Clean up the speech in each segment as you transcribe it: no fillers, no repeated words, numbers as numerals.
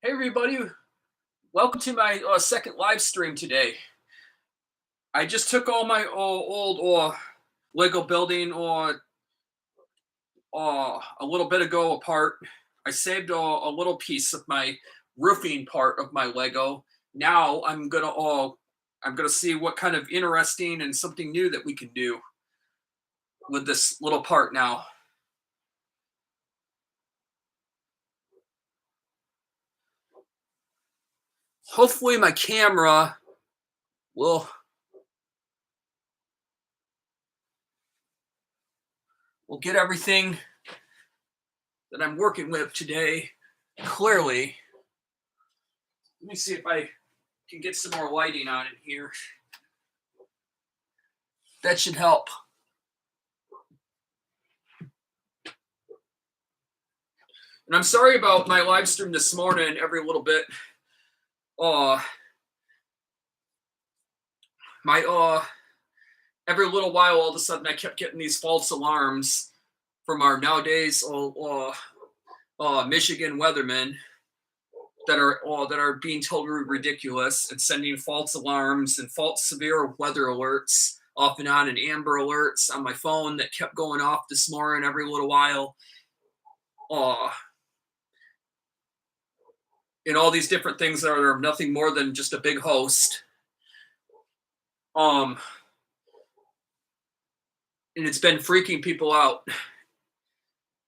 Hey everybody, welcome to my second live stream today. I just took all my old Lego building a little bit ago apart. I saved a little piece of my roofing part of my Lego. Now I'm gonna see what kind of interesting and something new that we can do with this little part now. Hopefully my camera will get everything that I'm working with today clearly. Let me see if I can get some more lighting on in here. That should help. And I'm sorry about my live stream this morning every little bit. Uh my every little while all of a sudden I kept getting these false alarms from our nowadays Michigan weathermen that are being totally ridiculous and sending false alarms and false severe weather alerts off and on, and amber alerts on my phone that kept going off this morning every little while. Uh and all these different things that are nothing more than just a big host. Um and it's been freaking people out.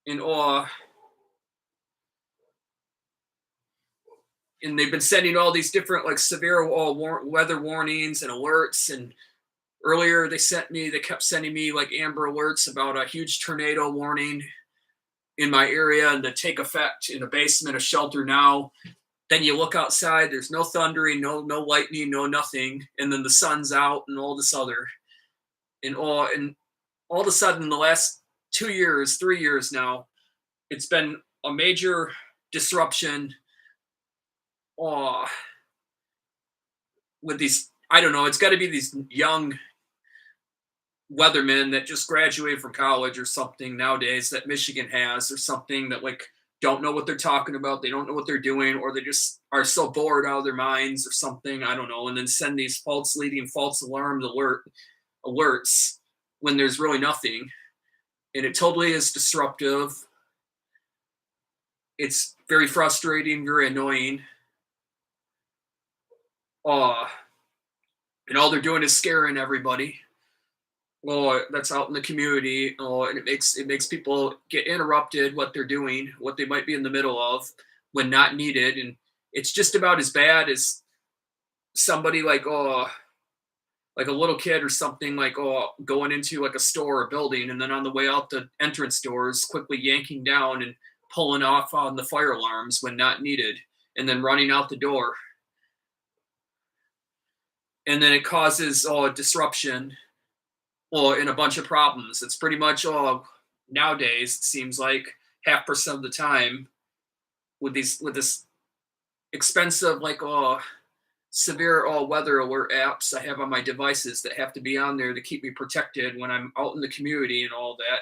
And and they've been sending all these different like severe weather warnings and alerts. And earlier they kept sending me like amber alerts about a huge tornado warning in my area and to take effect in a basement, a shelter now. Then you look outside, there's no thundering, no lightning, no nothing, and then the sun's out and all this other. And all of a sudden in the last 2 years, 3 years now, it's been a major disruption uh, with these. I don't know, it's got to be these young weathermen that just graduated from college or something nowadays that Michigan has, or something, that like don't know what they're talking about. They don't know what they're doing, or they just are so bored out of their minds or something. I don't know. And then send these false alerts when there's really nothing. And it totally is disruptive. It's very frustrating, very annoying. Uh, and all they're doing is scaring everybody. Well, that's out in the community. And it makes people get interrupted what they're doing, what they might be in the middle of when not needed. And it's just about as bad as somebody like a little kid or something, like going into like a store or building, and then on the way out the entrance doors quickly yanking down and pulling off on the fire alarms when not needed, and then running out the door. And then it causes disruption and a bunch of problems. It's pretty much nowadays, it seems like 0.5% of the time with this expensive like severe weather alert apps I have on my devices that have to be on there to keep me protected when I'm out in the community and all that.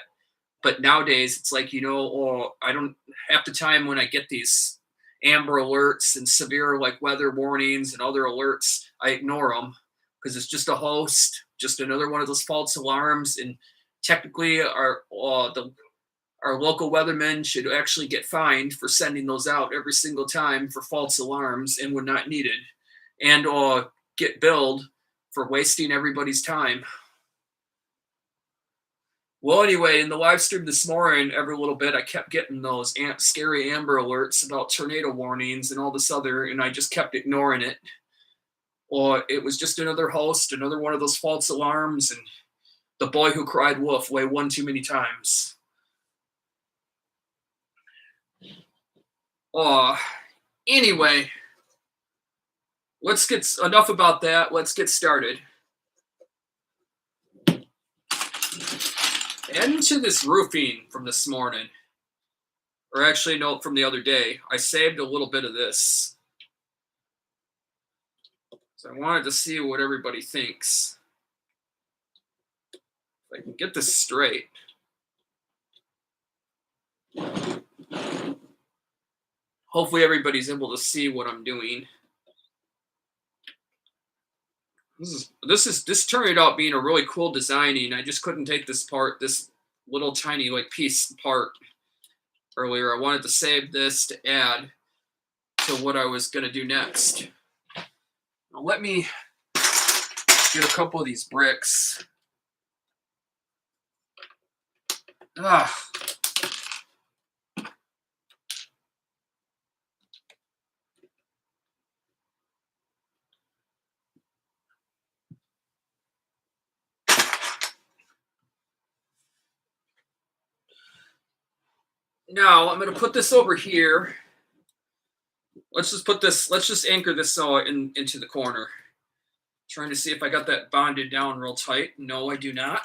But nowadays it's like, I don't, half the time when I get these amber alerts and severe like weather warnings and other alerts, I ignore them because it's just a host, just another one of those false alarms. And technically our local weathermen should actually get fined for sending those out every single time for false alarms and when not needed, and get billed for wasting everybody's time. Well, anyway, in the live stream this morning, every little bit, I kept getting those scary amber alerts about tornado warnings and all this other, and I just kept ignoring it. Or it was just another host, another one of those false alarms, and the boy who cried wolf way one too many times. Anyway, let's get enough about that. Let's get started. And to this roofing from this morning, or actually, no, from the other day, I saved a little bit of this. So I wanted to see what everybody thinks. If I can get this straight. Hopefully everybody's able to see what I'm doing. This turned out being a really cool designing. I just couldn't take this little tiny like piece apart earlier. I wanted to save this to add to what I was gonna do next. Now let me get a couple of these bricks. Ah. Now I'm gonna put this over here. Let's just anchor this into the corner. Trying to see if I got that bonded down real tight. No, I do not.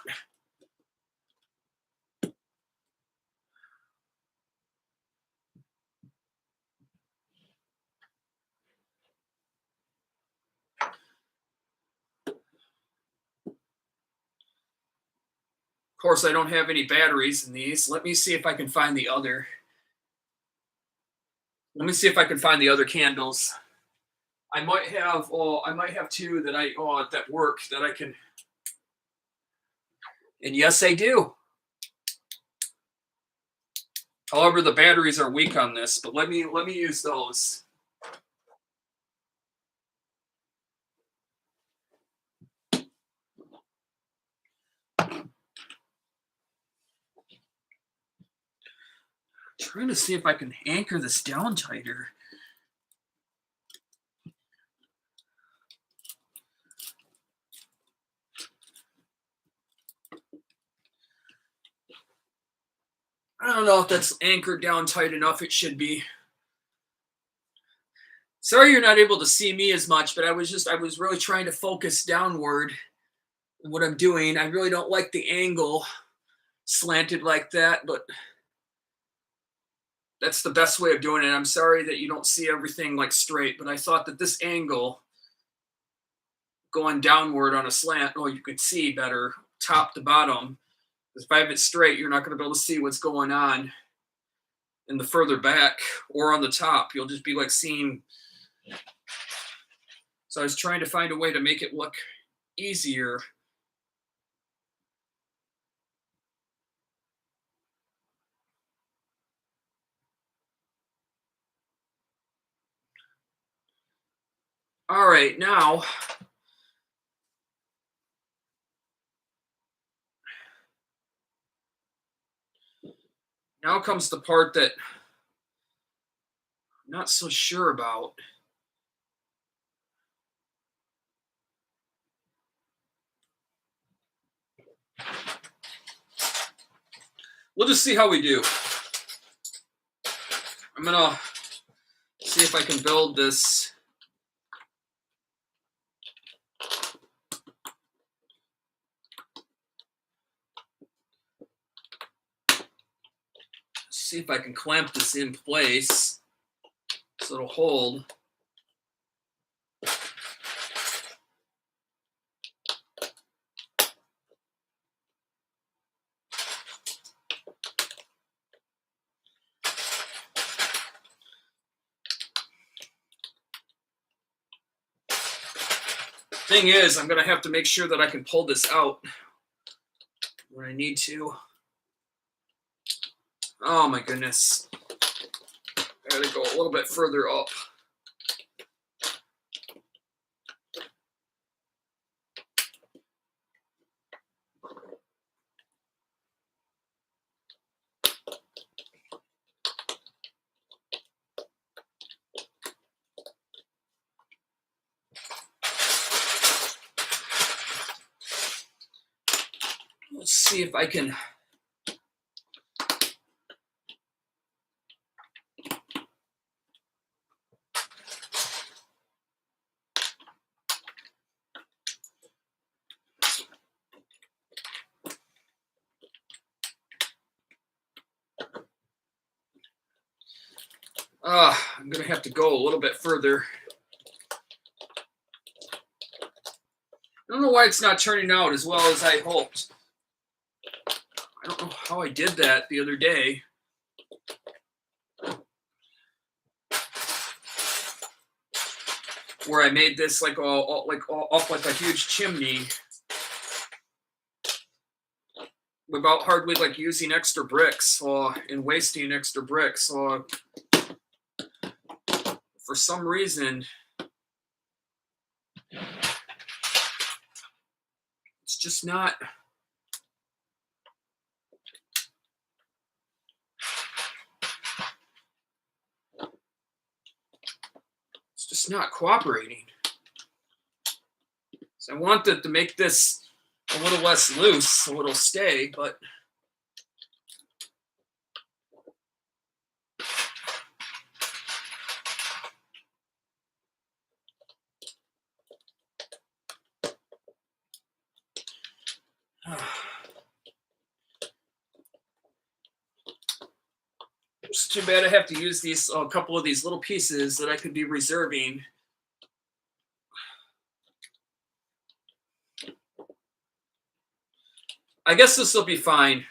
Of course, I don't have any batteries in these. Let me see if I can find the other. Let me see if I can find the other candles. I might have two that work that I can. And yes, I do. However, the batteries are weak on this, but let me use those. Trying to see if I can anchor this down tighter. I don't know if that's anchored down tight enough. It should be. Sorry you're not able to see me as much, but I was really trying to focus downward in what I'm doing. I really don't like the angle slanted like that, but that's the best way of doing it. I'm sorry that you don't see everything like straight, but I thought that this angle going downward on a slant, you could see better top to bottom. Because if I have it straight, you're not going to be able to see what's going on in the further back or on the top. You'll just be like seeing. So I was trying to find a way to make it look easier. All right, now comes the part that I'm not so sure about. We'll just see how we do. I'm gonna see if I can build this. See if I can clamp this in place so it'll hold. Thing is, I'm gonna have to make sure that I can pull this out when I need to. Oh my goodness. I gotta go a little bit further up. Let's see if I can. I'm gonna have to go a little bit further. I don't know why it's not turning out as well as I hoped. I don't know how I did that the other day. where I made this like all up like a huge chimney without hardly like using extra bricks or and wasting extra bricks. Or for some reason, it's just not. It's just not cooperating. So I wanted to make this a little less loose so it'll stay, but it's too bad I have to use these a couple of these little pieces that I could be reserving. I guess this will be fine.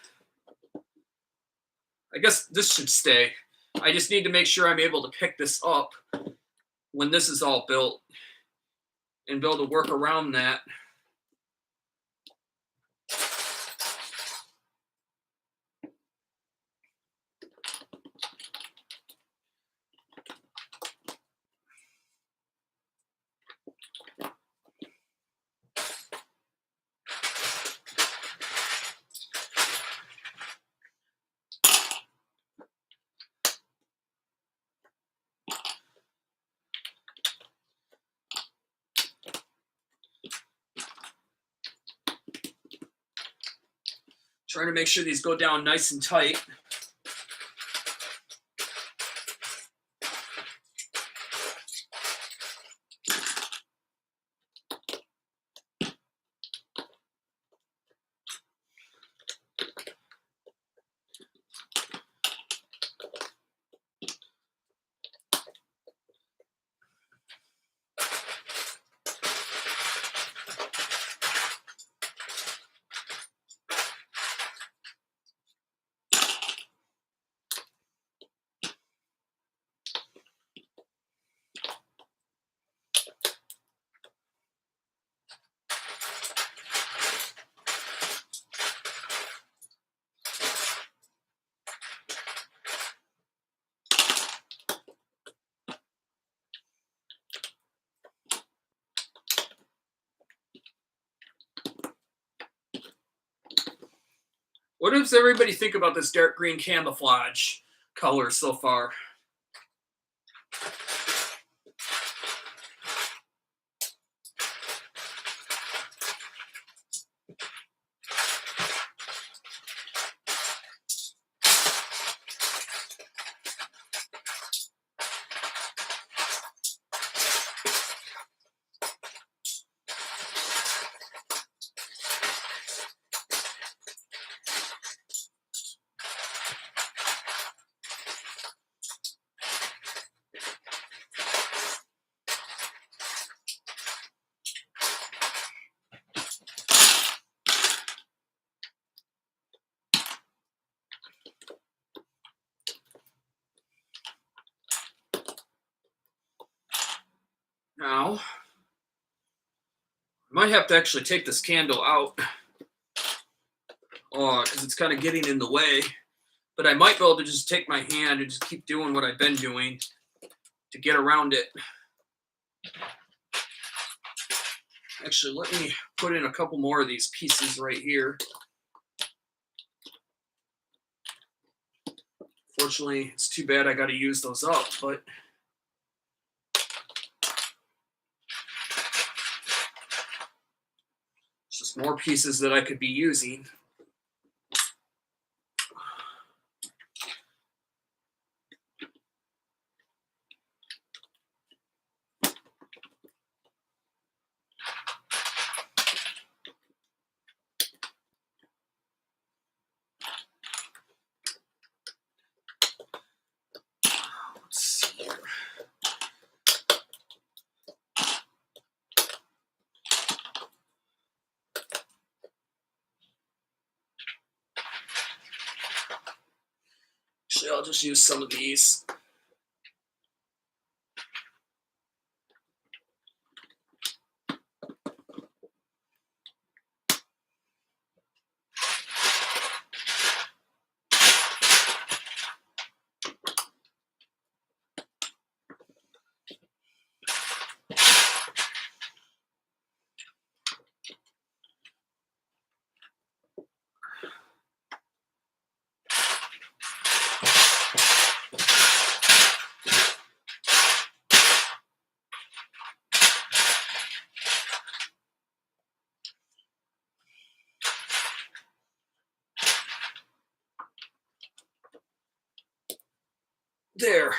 I guess this should stay. I just need to make sure I'm able to pick this up when this is all built and be able to work around that. Trying to make sure these go down nice and tight. What does everybody think about this dark green camouflage color so far? Now, I might have to actually take this candle out because it's kind of getting in the way. But I might be able to just take my hand and just keep doing what I've been doing to get around it. Actually, let me put in a couple more of these pieces right here. Fortunately, it's too bad I got to use those up, but it's just more pieces that I could be using. Let's see here. Actually, I'll just use some of these. There.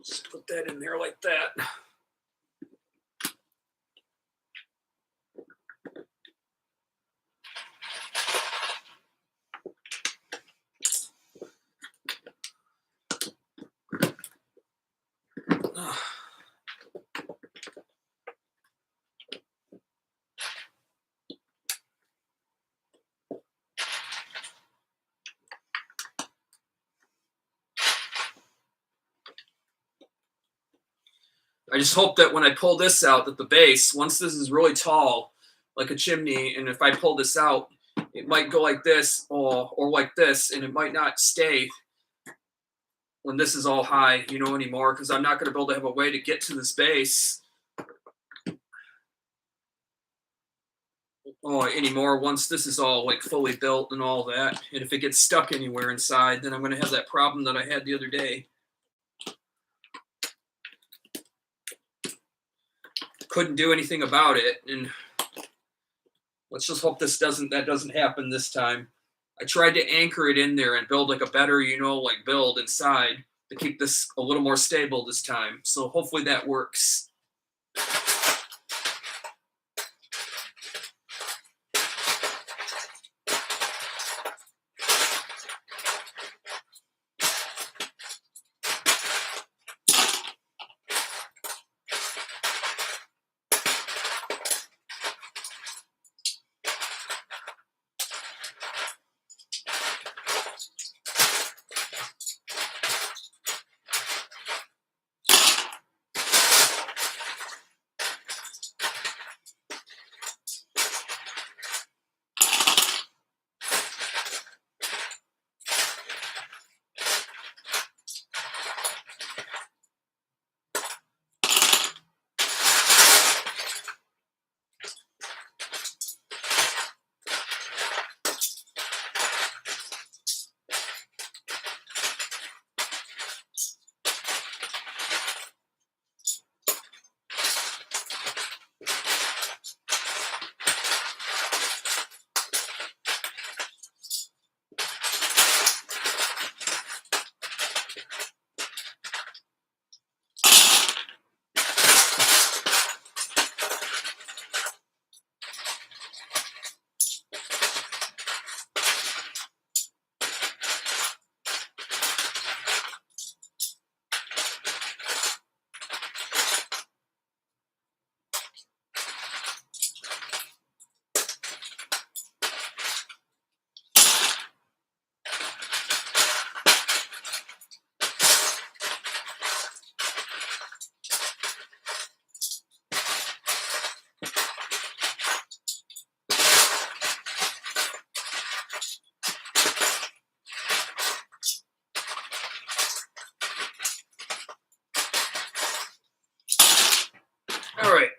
Just put that in there like that. I just hope that when I pull this out, that the base, once this is really tall, like a chimney, and if I pull this out, it might go like this or like this, and it might not stay when this is all high, anymore, because I'm not going to be able to have a way to get to this base anymore once this is all like fully built and all that. And if it gets stuck anywhere inside, then I'm going to have that problem that I had the other day. Couldn't do anything about it, and let's just hope that doesn't happen this time. I tried to anchor it in there and build like a better, like build inside to keep this a little more stable this time. So hopefully that works. All right.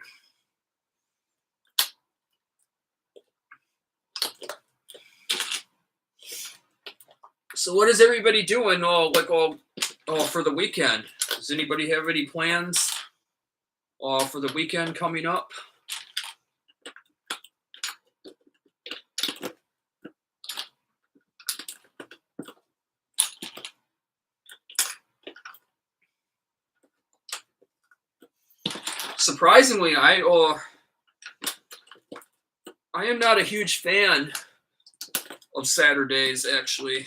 So what is everybody doing for the weekend? Does anybody have any plans for the weekend coming up? Surprisingly, I am not a huge fan of Saturdays, actually.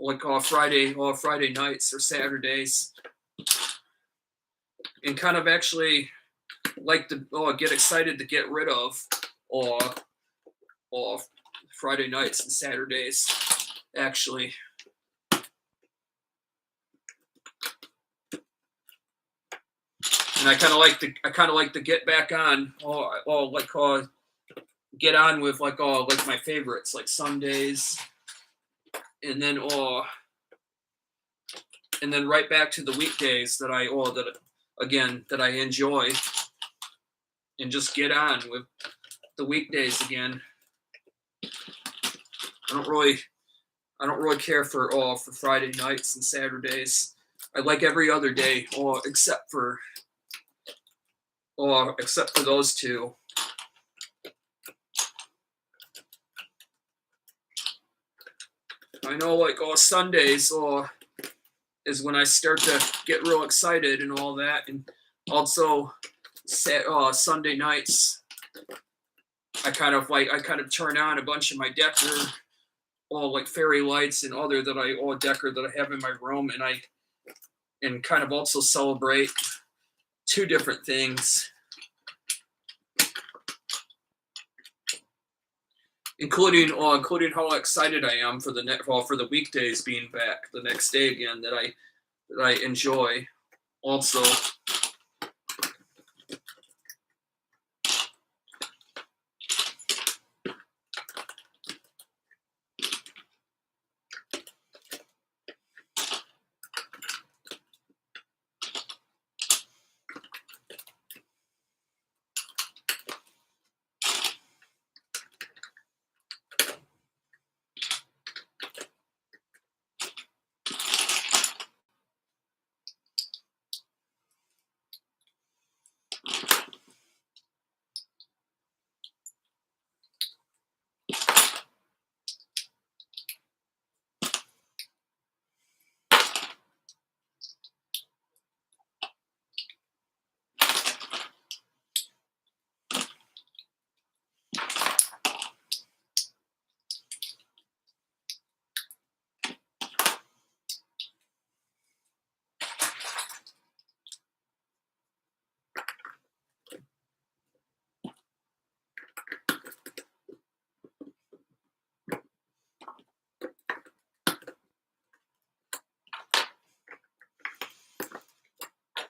Like Friday nights or Saturdays, and kind of actually like to get excited to get rid of Friday nights and Saturdays, actually. And I kind of like to get back on get on with like my favorites like Sundays, and then and then right back to the weekdays that I enjoy, and just get on with the weekdays again. I don't really care for Friday nights and Saturdays. I like every other day, except for those two. I know, like, Sundays is when I start to get real excited and all that, and also Sunday nights I kind of turn on a bunch of my decor, all like fairy lights and other that I all decor that I have in my room, and kind of also celebrate two different things, including how excited I am for the weekdays being back the next day again, that I enjoy also.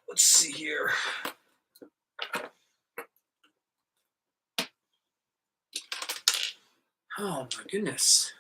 Let's see here. Oh my goodness.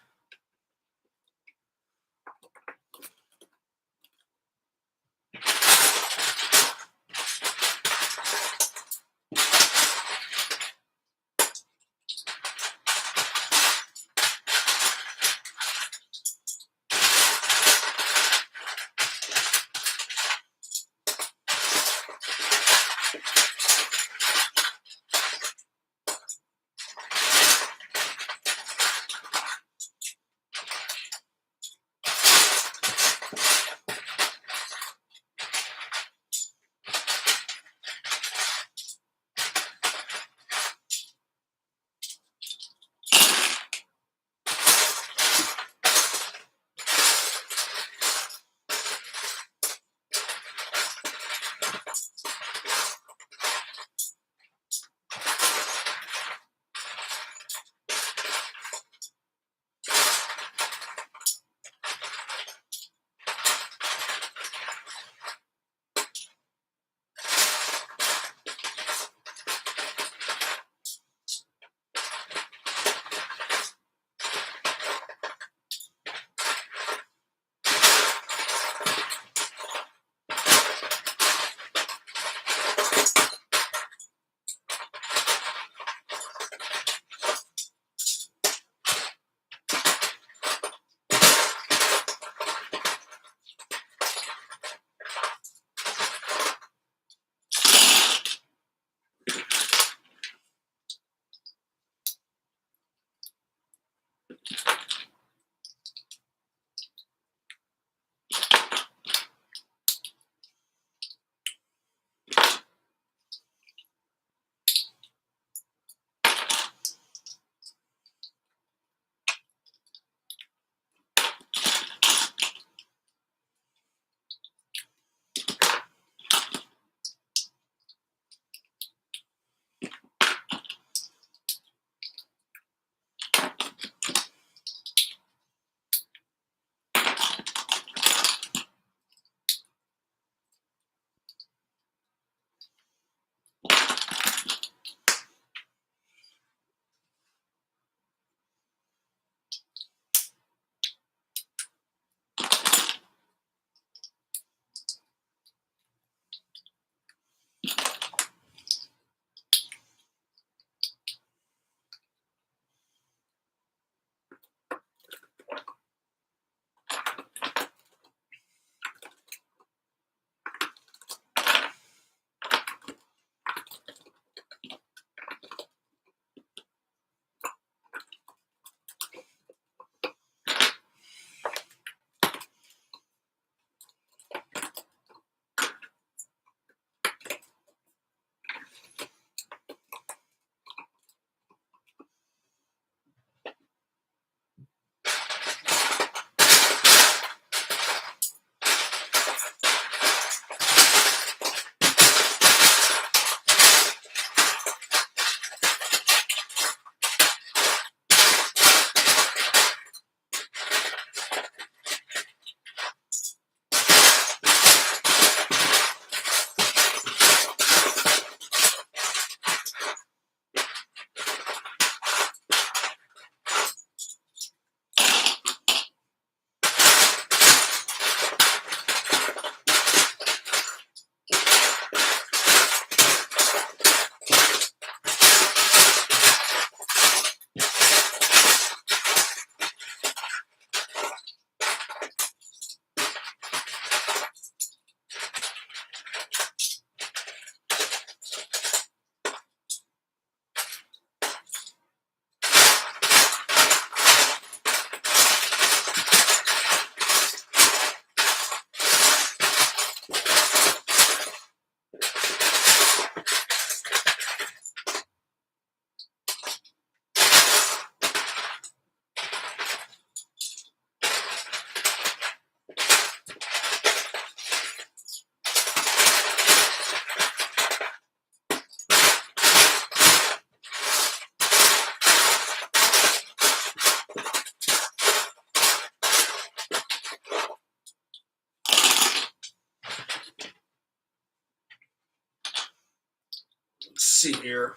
Let's see here.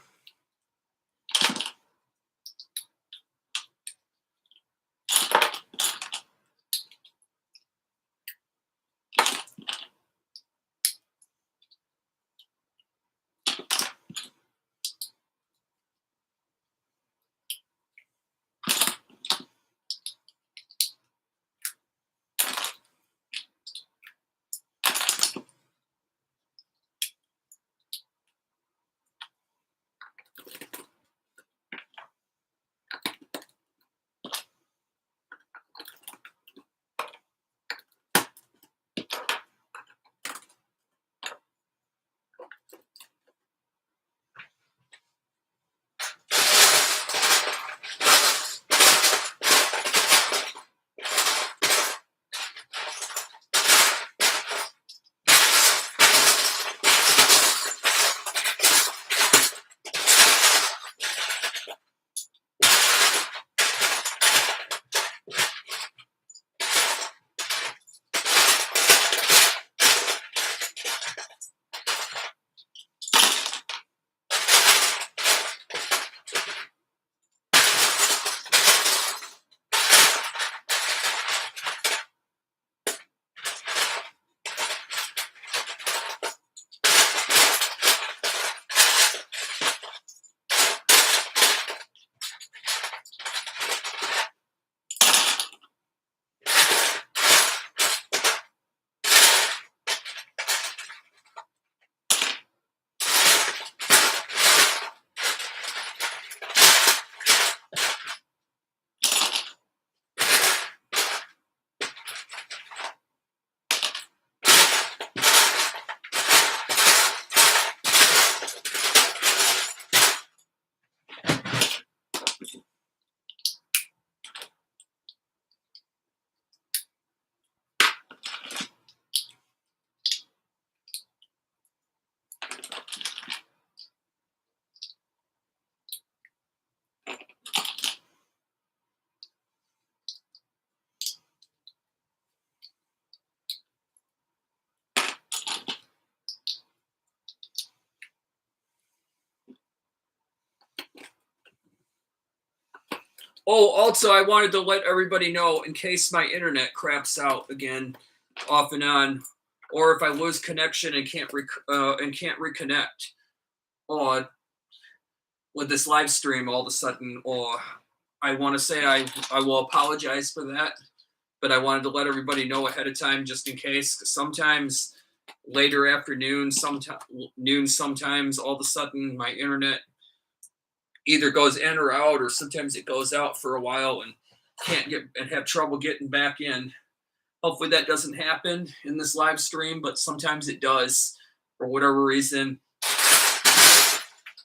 Oh, also, I wanted to let everybody know in case my internet craps out again, off and on, or if I lose connection and can't reconnect, or with this live stream all of a sudden, or I want to say I will apologize for that, but I wanted to let everybody know ahead of time just in case. 'Cause sometimes later afternoon, sometimes all of a sudden my internet either goes in or out, or sometimes it goes out for a while and can't get and have trouble getting back in. Hopefully that doesn't happen in this live stream, but sometimes it does for whatever reason.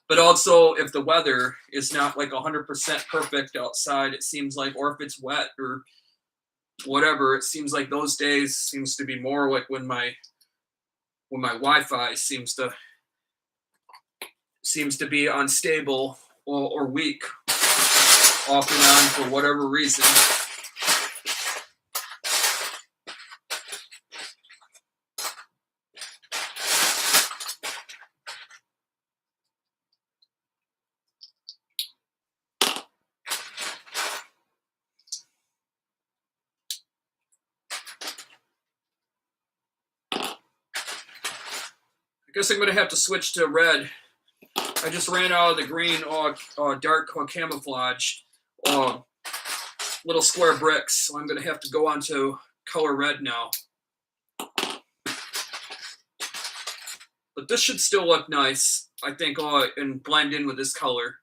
But also, if the weather is not like 100% perfect outside, it seems like, or if it's wet or whatever. It seems like those days seems to be more like when my Wi-Fi seems to be unstable or weak off and on for whatever reason. I guess I'm going to have to switch to red. I just ran out of the green dark camouflage little square bricks, so I'm going to have to go on to color red now. But this should still look nice, I think, and blend in with this color.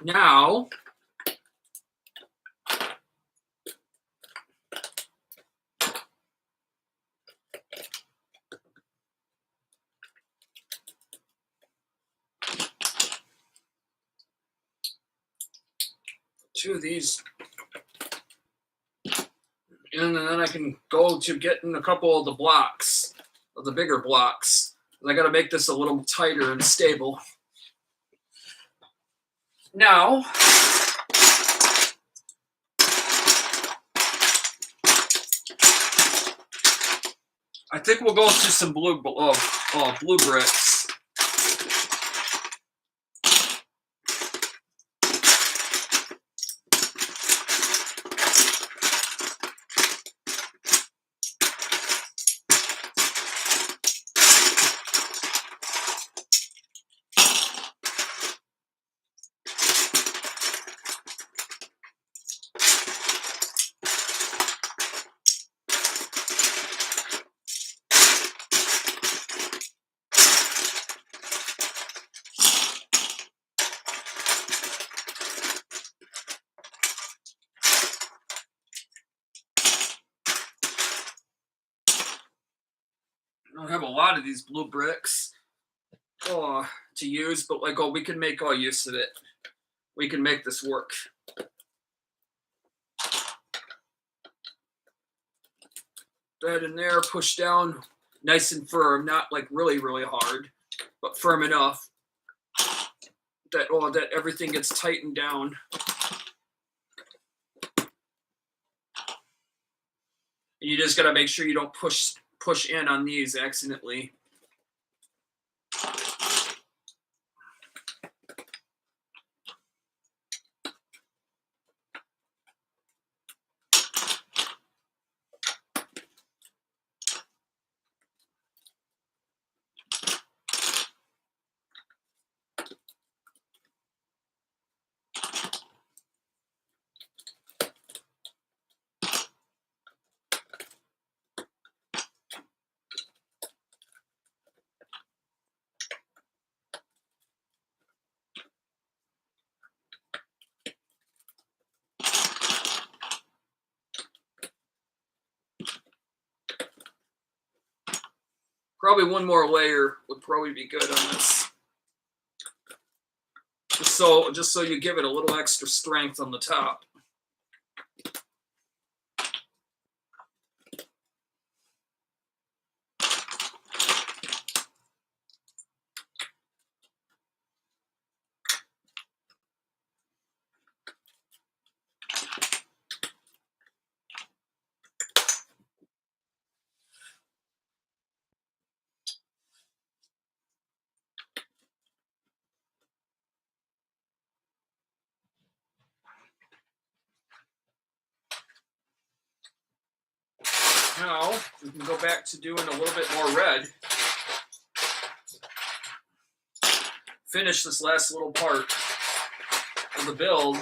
Now, two of these, and then I can go to getting a couple of the blocks, of the bigger blocks. I got to make this a little tighter and stable. Now, I think we'll go to some blue bricks. I don't have a lot of these blue bricks to use, but like, we can make all use of it. We can make this work. That in there, push down, nice and firm, not like really, really hard, but firm enough that that everything gets tightened down. And you just gotta make sure you don't push in on these accidentally. Probably one more layer would probably be good on this. Just so you give it a little extra strength on the top. Now we can go back to doing a little bit more red. Finish this last little part of the build.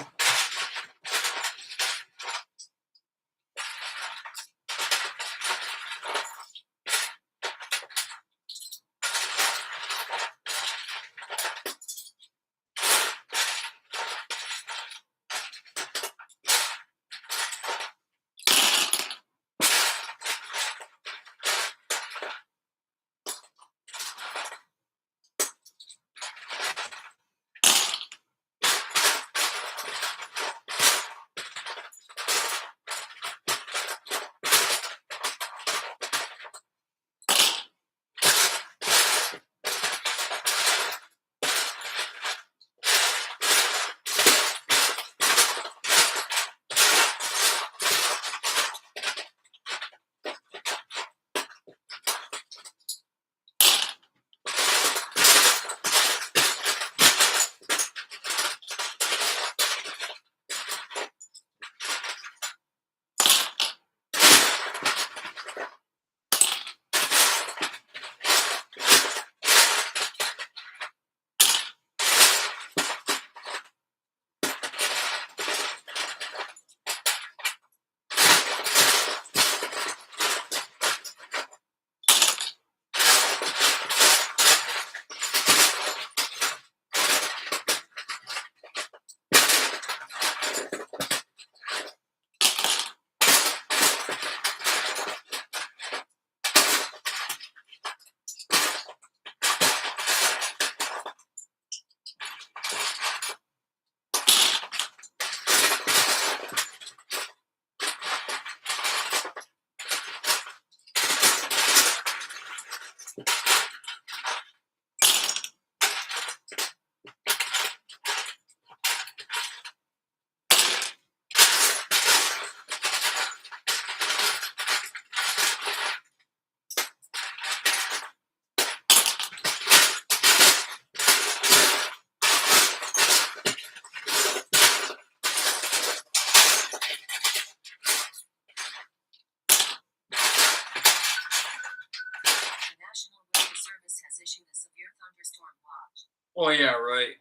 Oh yeah, right.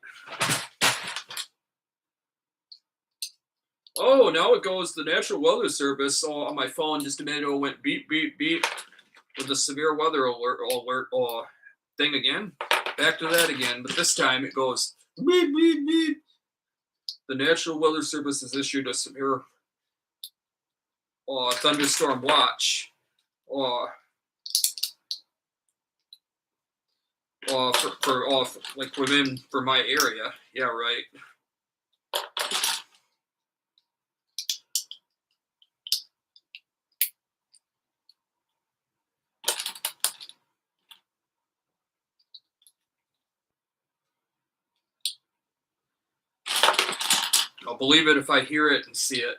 Oh, now it goes the National Weather Service on my phone. Just a minute ago, went beep beep beep with the severe weather alert thing again. Back to that again, but this time it goes beep beep beep. The National Weather Service has issued a severe thunderstorm watch. For my area. Yeah, right. I'll believe it if I hear it and see it.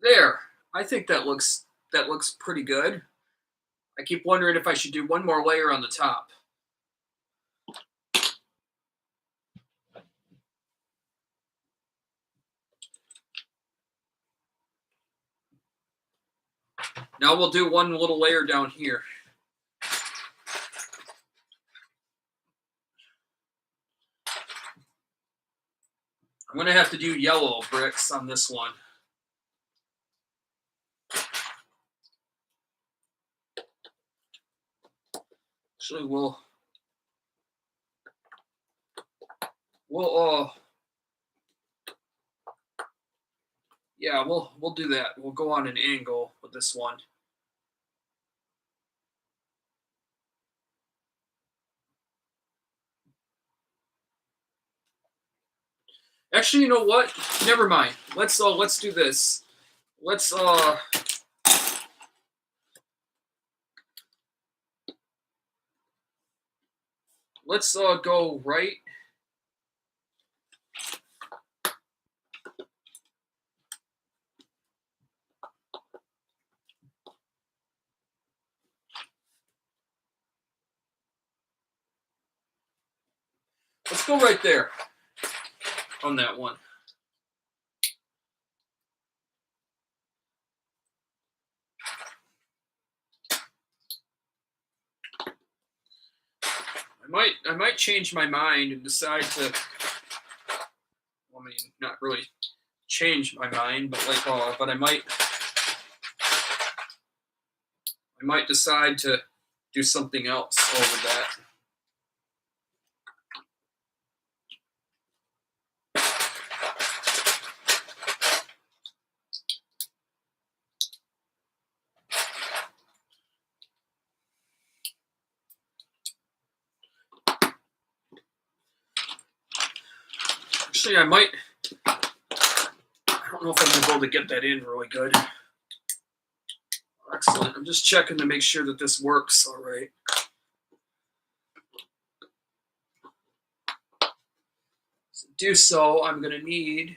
There. I think that looks pretty good. I keep wondering if I should do one more layer on the top. Now we'll do one little layer down here. I'm going to have to do yellow bricks on this one. Actually, we'll do that. We'll go on an angle with this one. Actually, you know what? Never mind. Let's do this. Let's go right. Let's go right there on that one. I might change my mind and decide to. I mean, not really change my mind, but but I might decide to do something else over that. Actually, I don't know if I'm going to be able to get that in really good. Excellent. I'm just checking to make sure that this works all right. To do so, I'm going to need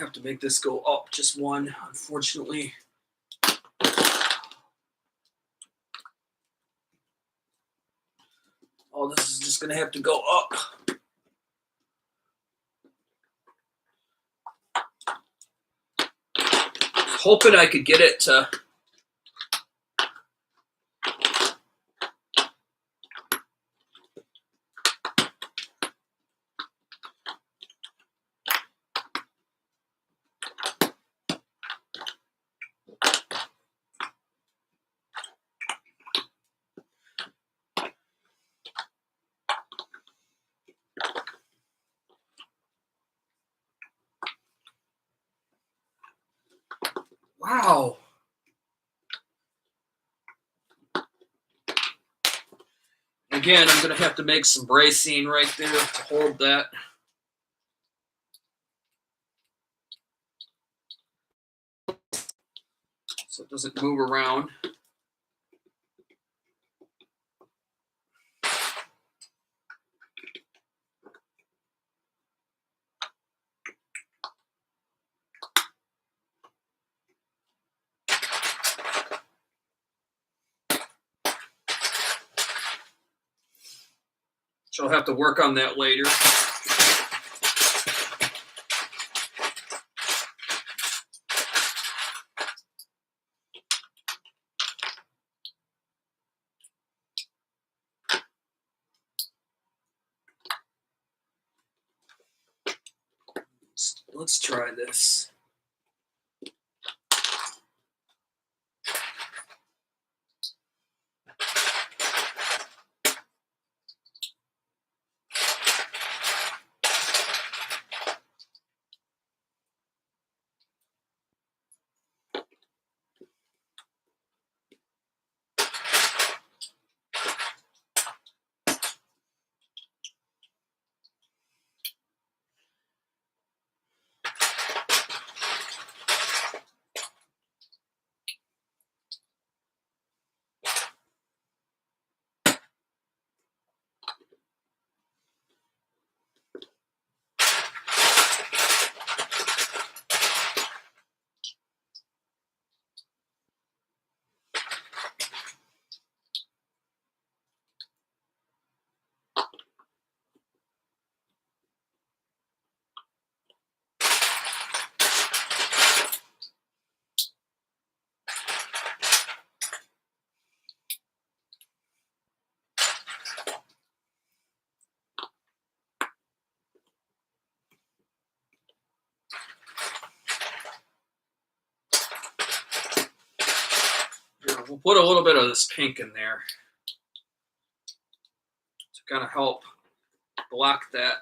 I have to make this go up just one, unfortunately. Oh, this is just going to have to go up. Hoping I could get it to... Wow. Again, I'm going to have to make some bracing right there to hold that. So it doesn't move around. So I'll have to work on that later. Let's try this. we'll put a little bit of this pink in there to kind of help block that.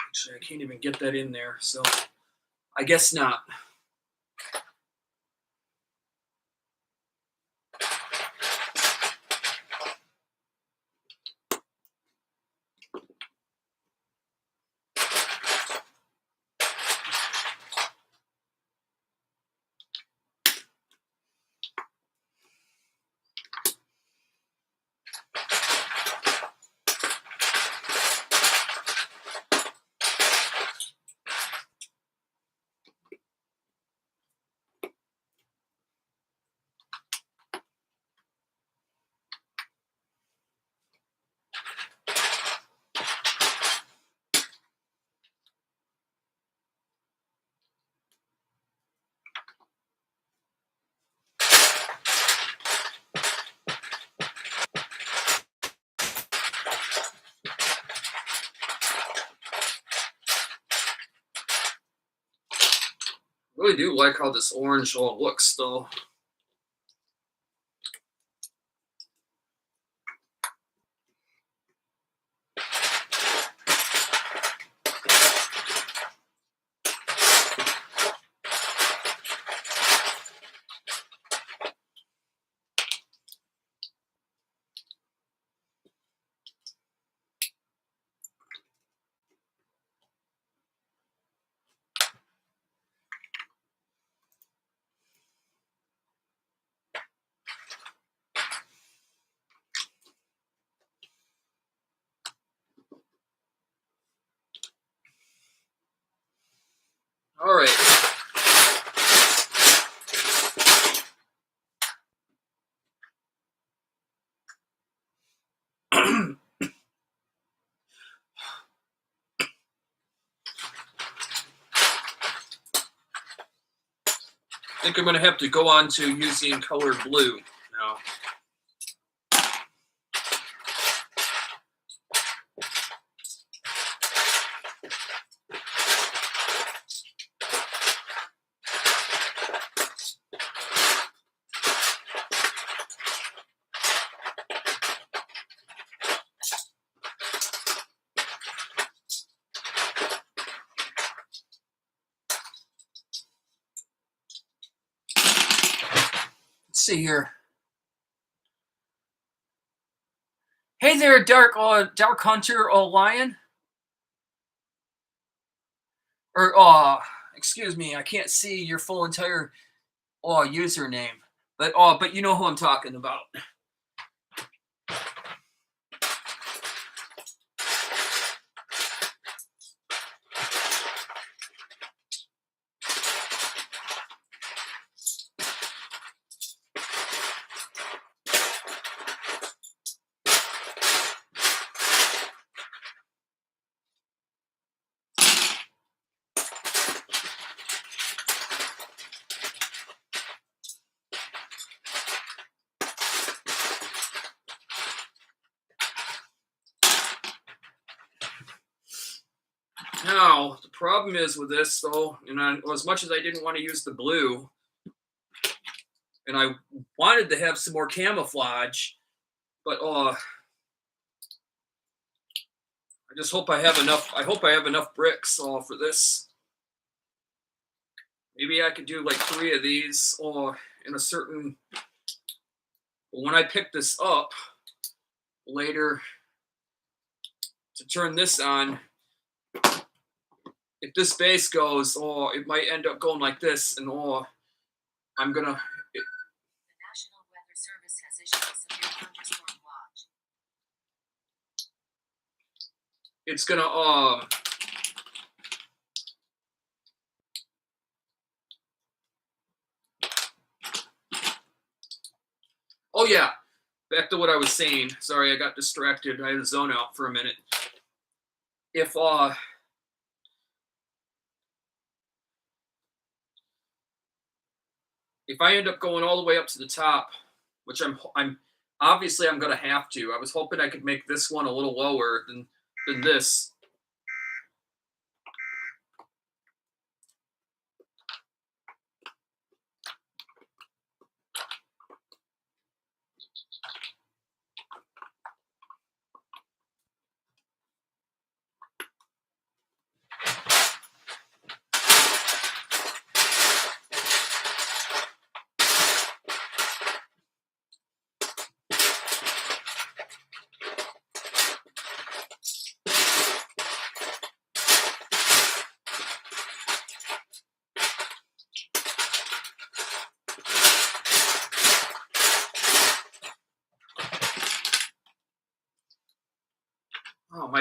Actually, I can't even get that in there, so I guess not. I really do like how this orange all looks, though. All right. I think I'm going to have to go on to using color blue now. Let's see here. Hey there, Dark Hunter or Lion. Or excuse me, I can't see your full entire username. But you know who I'm talking about. Now, the problem is with this, though, as much as I didn't want to use the blue, and I wanted to have some more camouflage, but I just hope I have enough. I hope I have enough bricks for this. Maybe I could do like 3 of these in a certain. When I pick this up later to turn this on, if this base goes, it might end up going like this, and I'm gonna. The National Weather Service has issued a severe thunderstorm watch. It's gonna Oh yeah, back to what I was saying. Sorry, I got distracted. I had to zone out for a minute. If I end up going all the way up to the top, which I'm obviously I'm gonna have to. I was hoping I could make this one a little lower than this.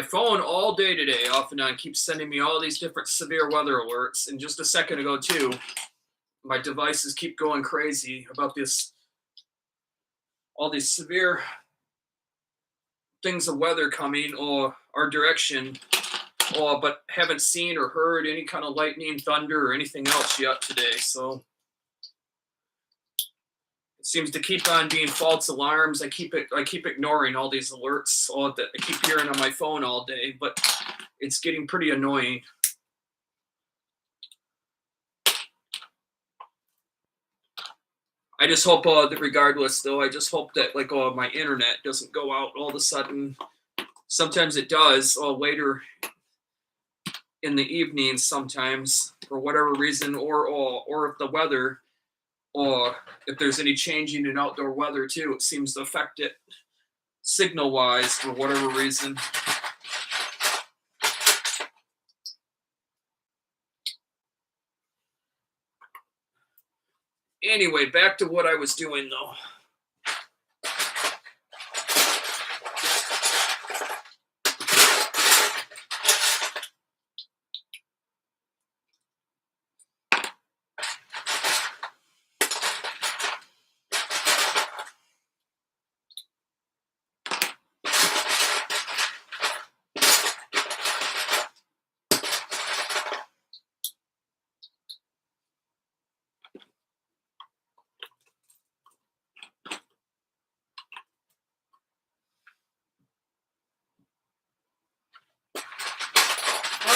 my phone all day today, off and on, keeps sending me all these different severe weather alerts. And just a second ago, too, my devices keep going crazy about this, all these severe things of weather coming or our direction, but haven't seen or heard any kind of lightning, thunder, or anything else yet today. So it seems to keep on being false alarms. I keep ignoring all these alerts that I keep hearing on my phone all day, but it's getting pretty annoying. I just hope that regardless, though, I just hope that my internet doesn't go out all of a sudden. Sometimes it does later in the evening, sometimes for whatever reason, or if the weather, or if there's any changing in outdoor weather too, it seems to affect it signal wise for whatever reason. Anyway, back to what I was doing though.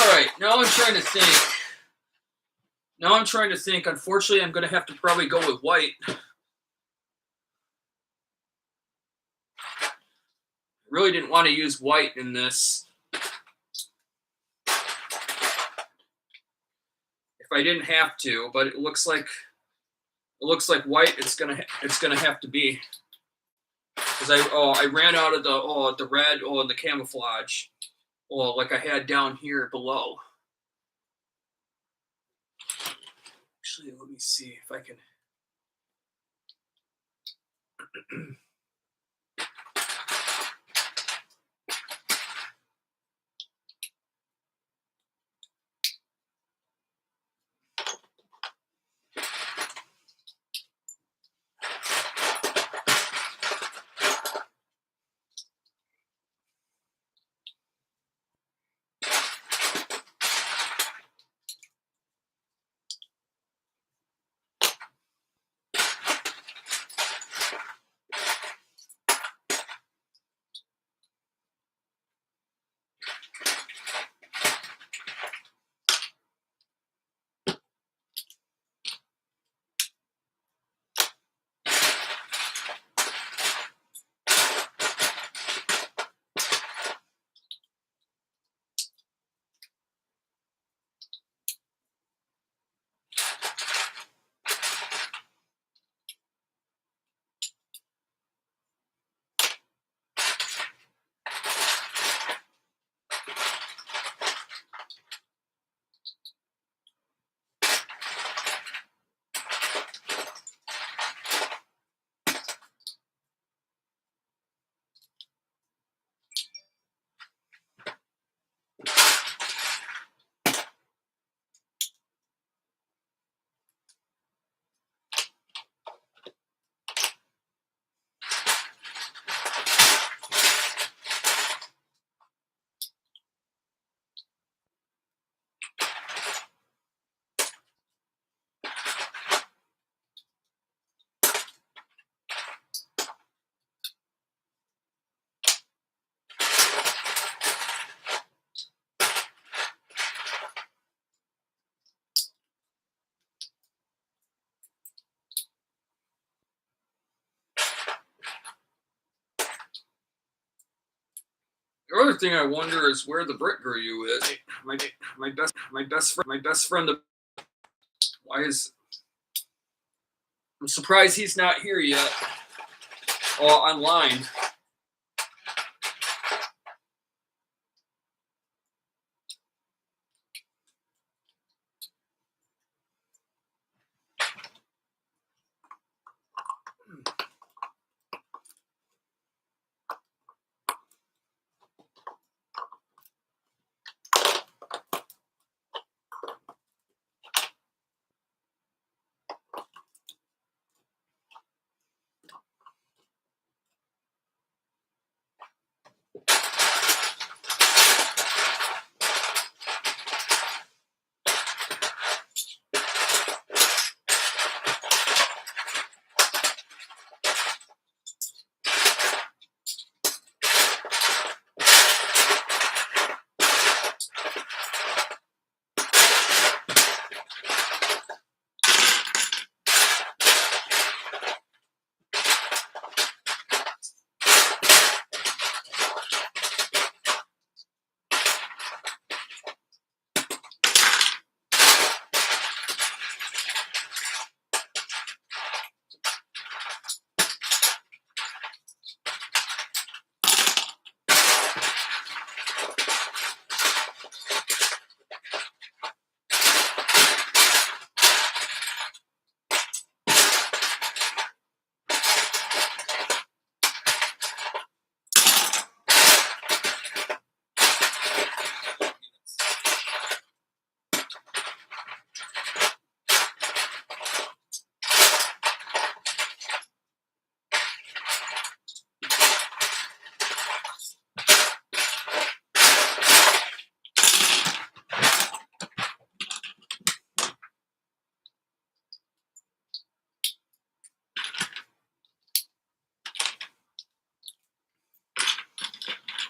Alright, now I'm trying to think. Unfortunately, I'm going to have to probably go with white. Really didn't want to use white in this. If I didn't have to, but it looks like white. It's gonna have to be, because I ran out of the red and the camouflage, like I had down here below. Actually, let me see if I can. The other thing I wonder is where the Brit Guru is. My best friend. Why is? I'm surprised he's not here yet. Online.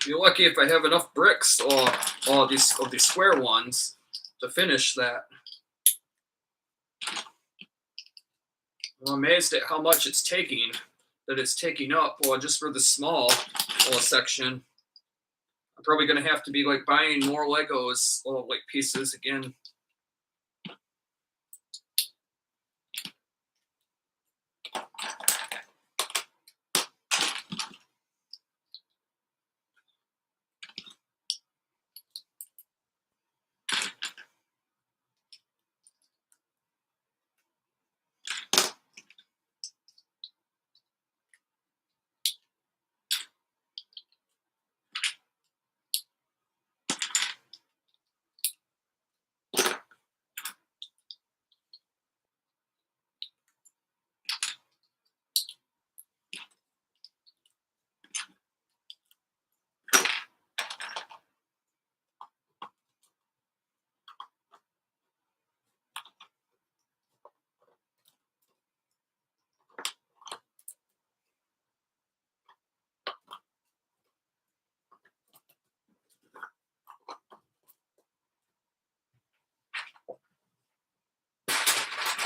Be lucky if I have enough bricks or these square ones to finish that. I'm amazed at how much it's taking up, well, just for the small little section. I'm probably gonna have to be like buying more Legos, little like pieces again.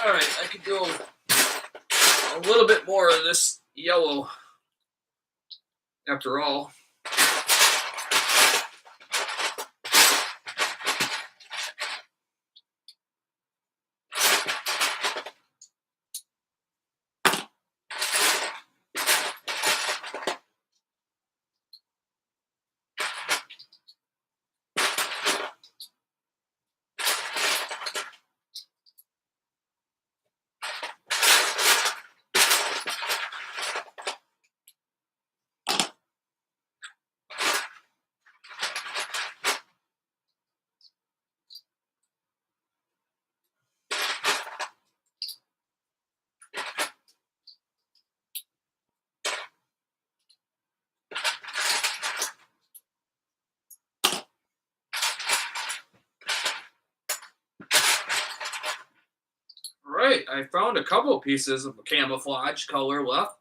All right, I could do a little bit more of this yellow after all. All right, I found a couple pieces of camouflage color left.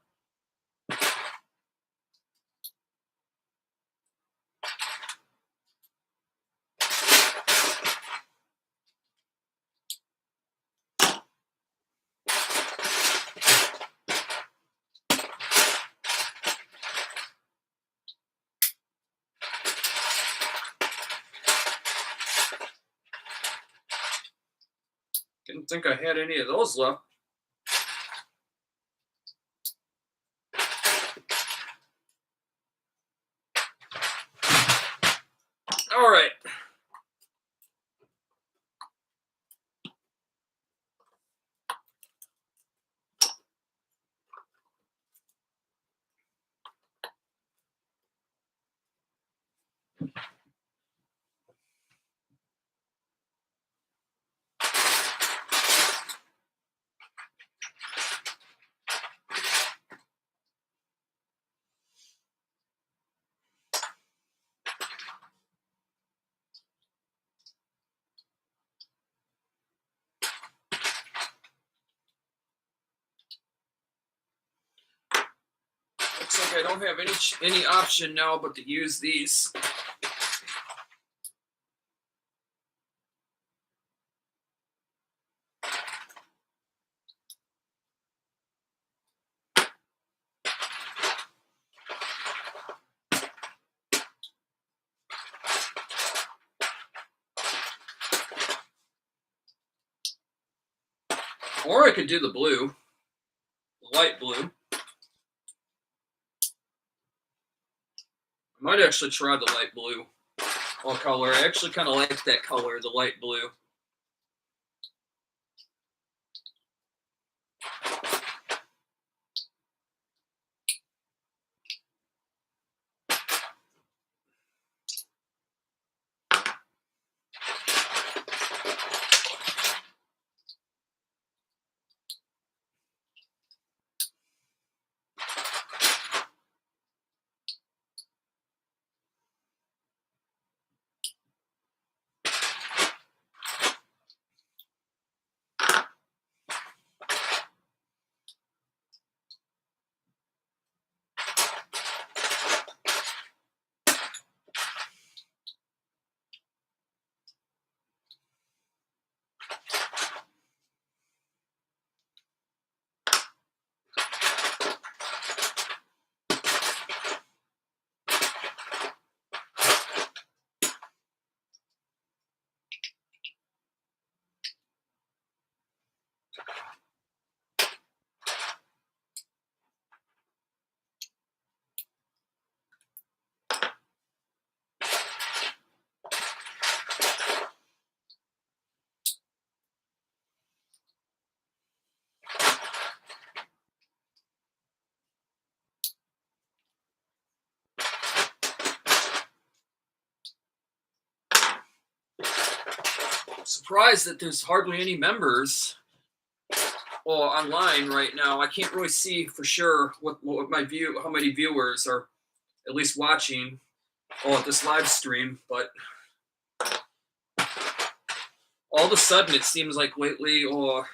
Didn't think I had any of those left. All right. Looks like I don't have any option now but to use these. Or I could do the blue, the light blue. I might actually try the light blue color. I actually kind of like that color, the light blue. Surprised that there's hardly any members online right now. I can't really see for sure what how many viewers are at least watching this live stream, but all of a sudden it seems like lately, or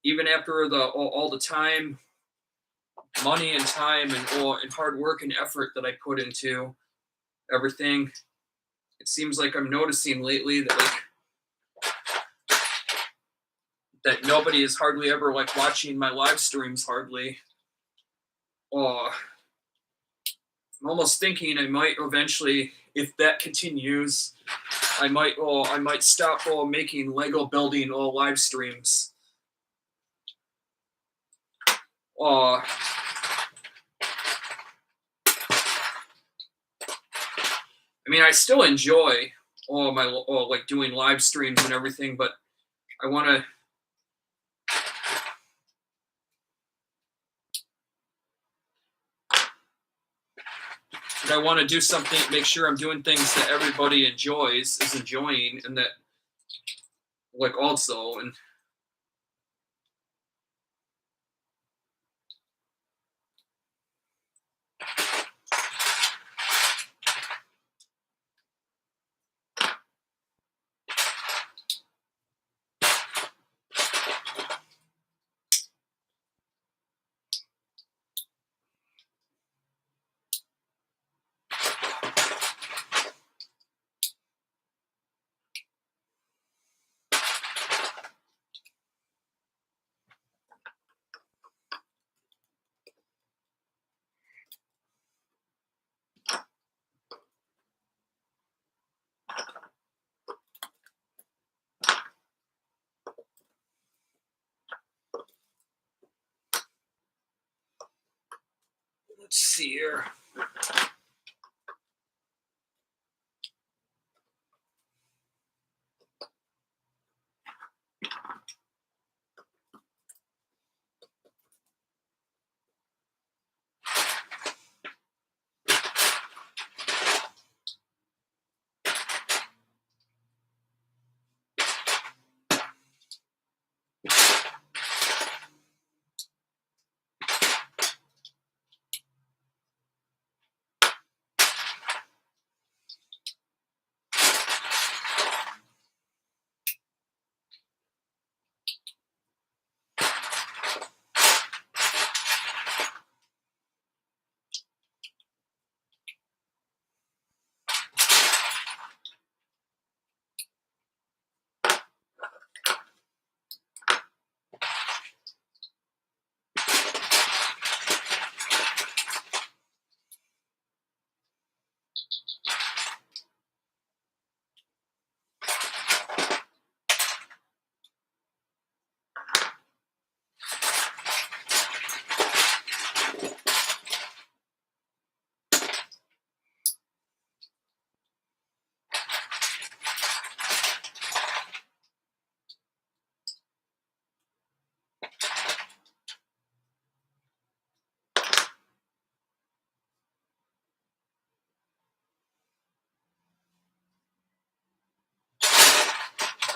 even after all the time, money and time and hard work and effort that I put into everything, it seems like I'm noticing lately that nobody is hardly ever like watching my live streams hardly. I'm almost thinking I might eventually, if that continues, I might stop making Lego building live streams. I mean, I still enjoy like doing live streams and everything, but I want to. I want to do something, make sure I'm doing things that everybody is enjoying, and that, like, also, and let's see here.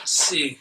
Let's see.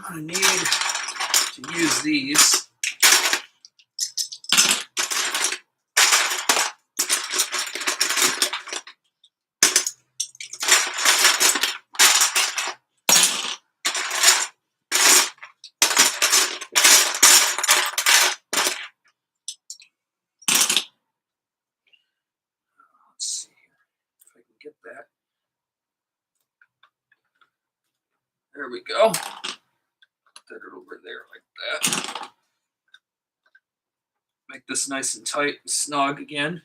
gonna need to use these. Let's see if I can get that. There we go. Put it over there like that. Make this nice and tight and snug again.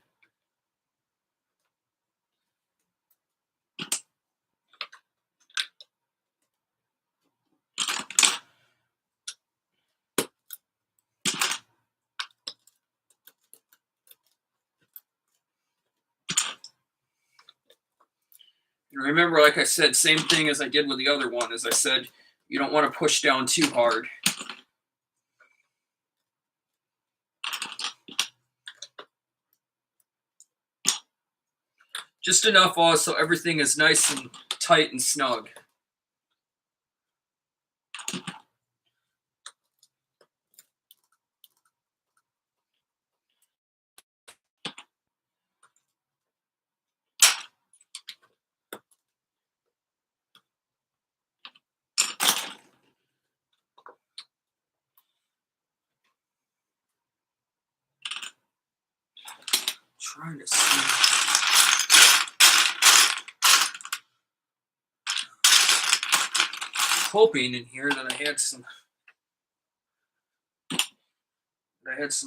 And remember, like I said, same thing as I did with the other one. As I said, you don't want to push down too hard. Just enough so everything is nice and tight and snug. Trying to see. Hoping in here that I had some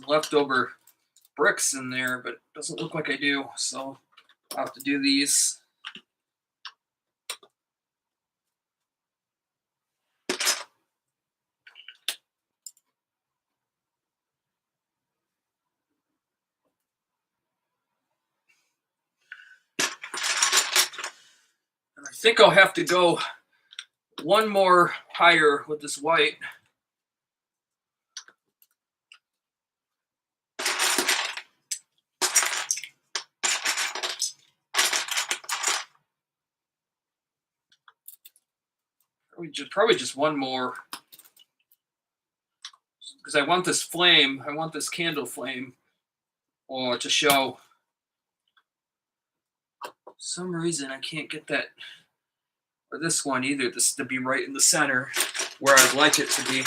leftover bricks in there, but it doesn't look like I do, so I'll have to do these. And I think I'll have to go one more higher with this white. Probably just one more, because I want this flame, I want this candle flame to show. For some reason I can't get that, or this one either, this to be right in the center where I'd like it to be.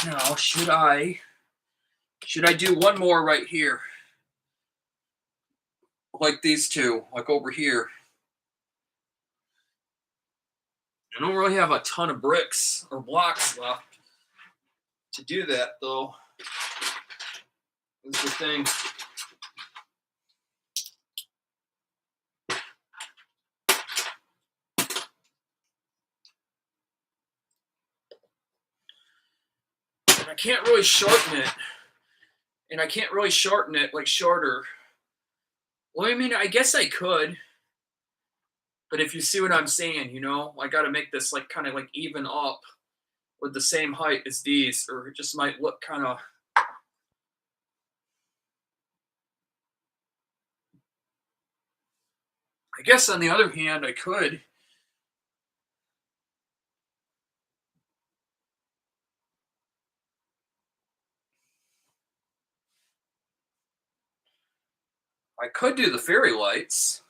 Now, should I do one more right here? Like these two, like over here. I don't really have a ton of bricks or blocks left to do that, though. That's the thing. And I can't really shorten it. And I can't really shorten it like shorter. Well, I mean, I guess I could. But if you see what I'm saying, you know, I got to make this like kind of like even up with the same height as these, or it just might look kind of. I guess on the other hand, I could. I could do the fairy lights.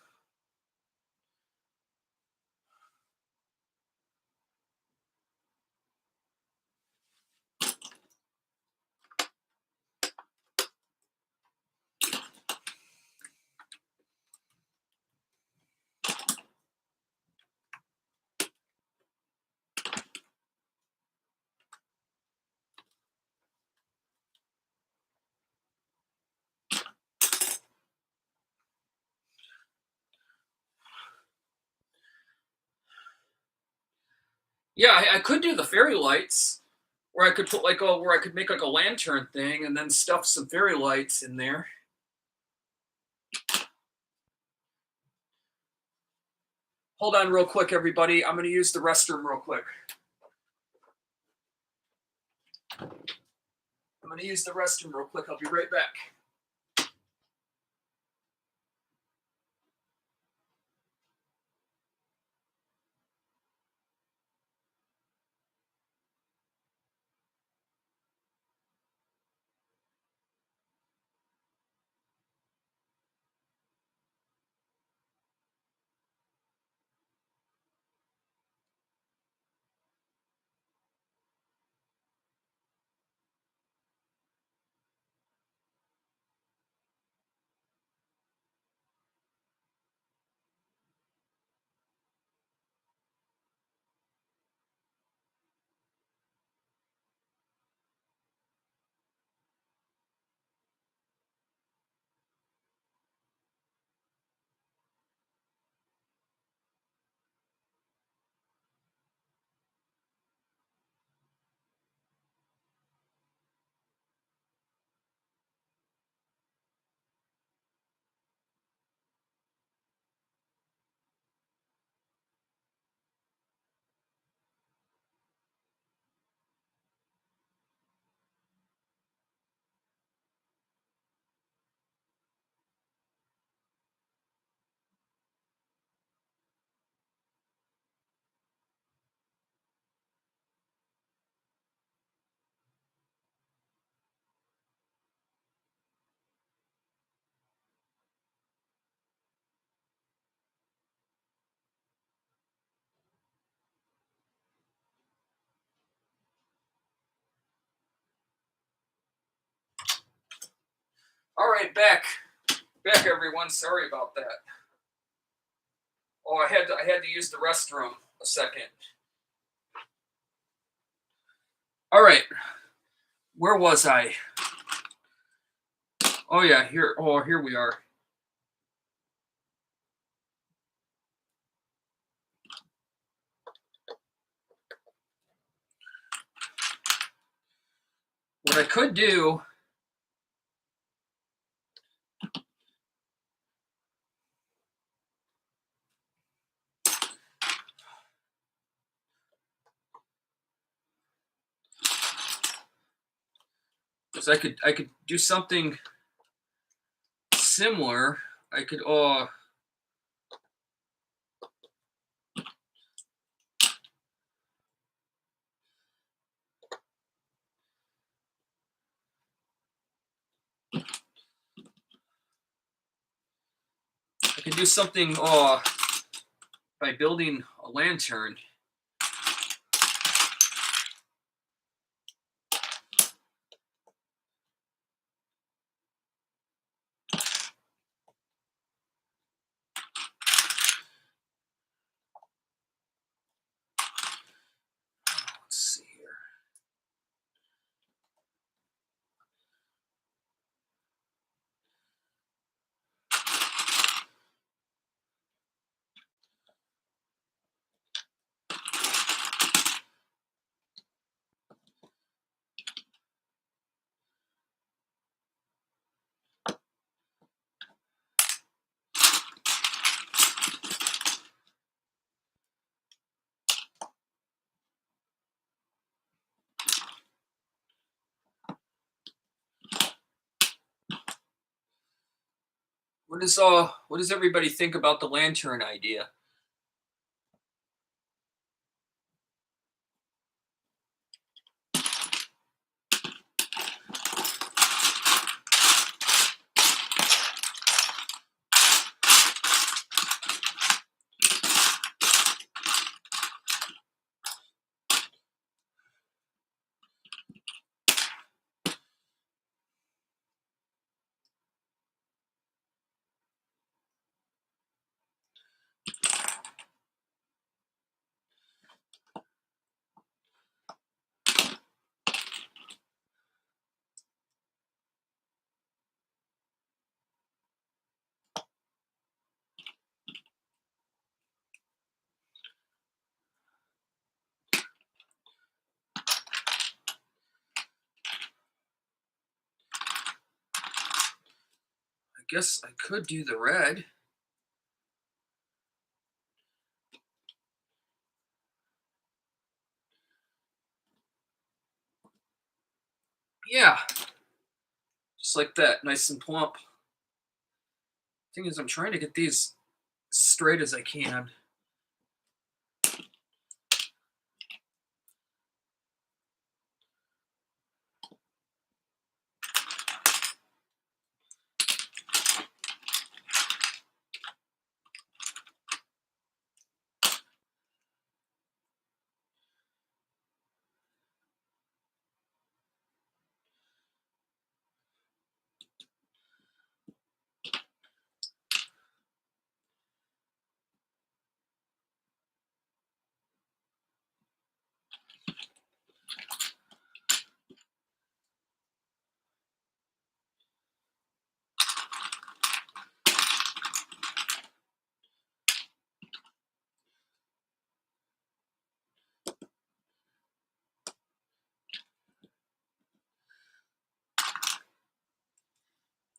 Yeah, I could do the fairy lights. where I could put like a where I could make like a lantern thing and then stuff some fairy lights in there. Hold on real quick, everybody. I'm gonna use the restroom real quick. I'm gonna use the restroom real quick. I'll be right back. All right, back, everyone. Sorry about that. Oh, I had to use the restroom a second. All right, where was I? Oh yeah, here. Oh, here we are. What I could do is I could do something similar. I could I could do something by building a lantern. Let's see here. What does everybody think about the lantern idea? guess I could do the red. Yeah, just like that, nice and plump. Thing is, I'm trying to get these straight as I can.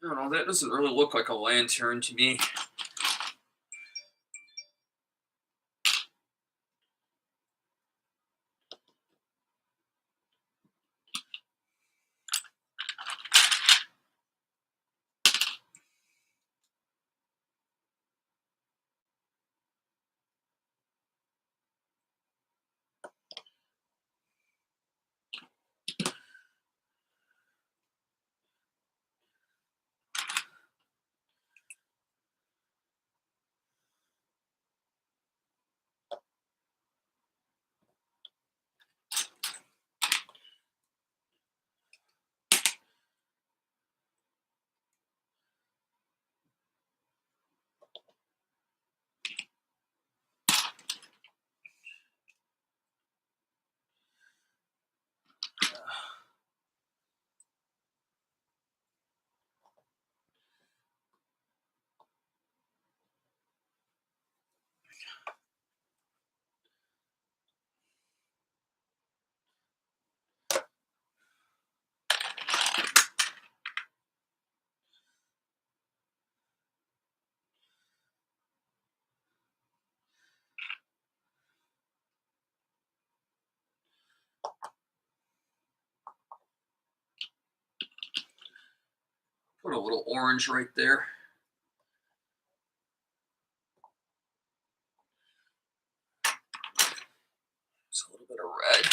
I don't know, that doesn't really look like a lantern to me. Put a little orange right there. Just a little bit of red.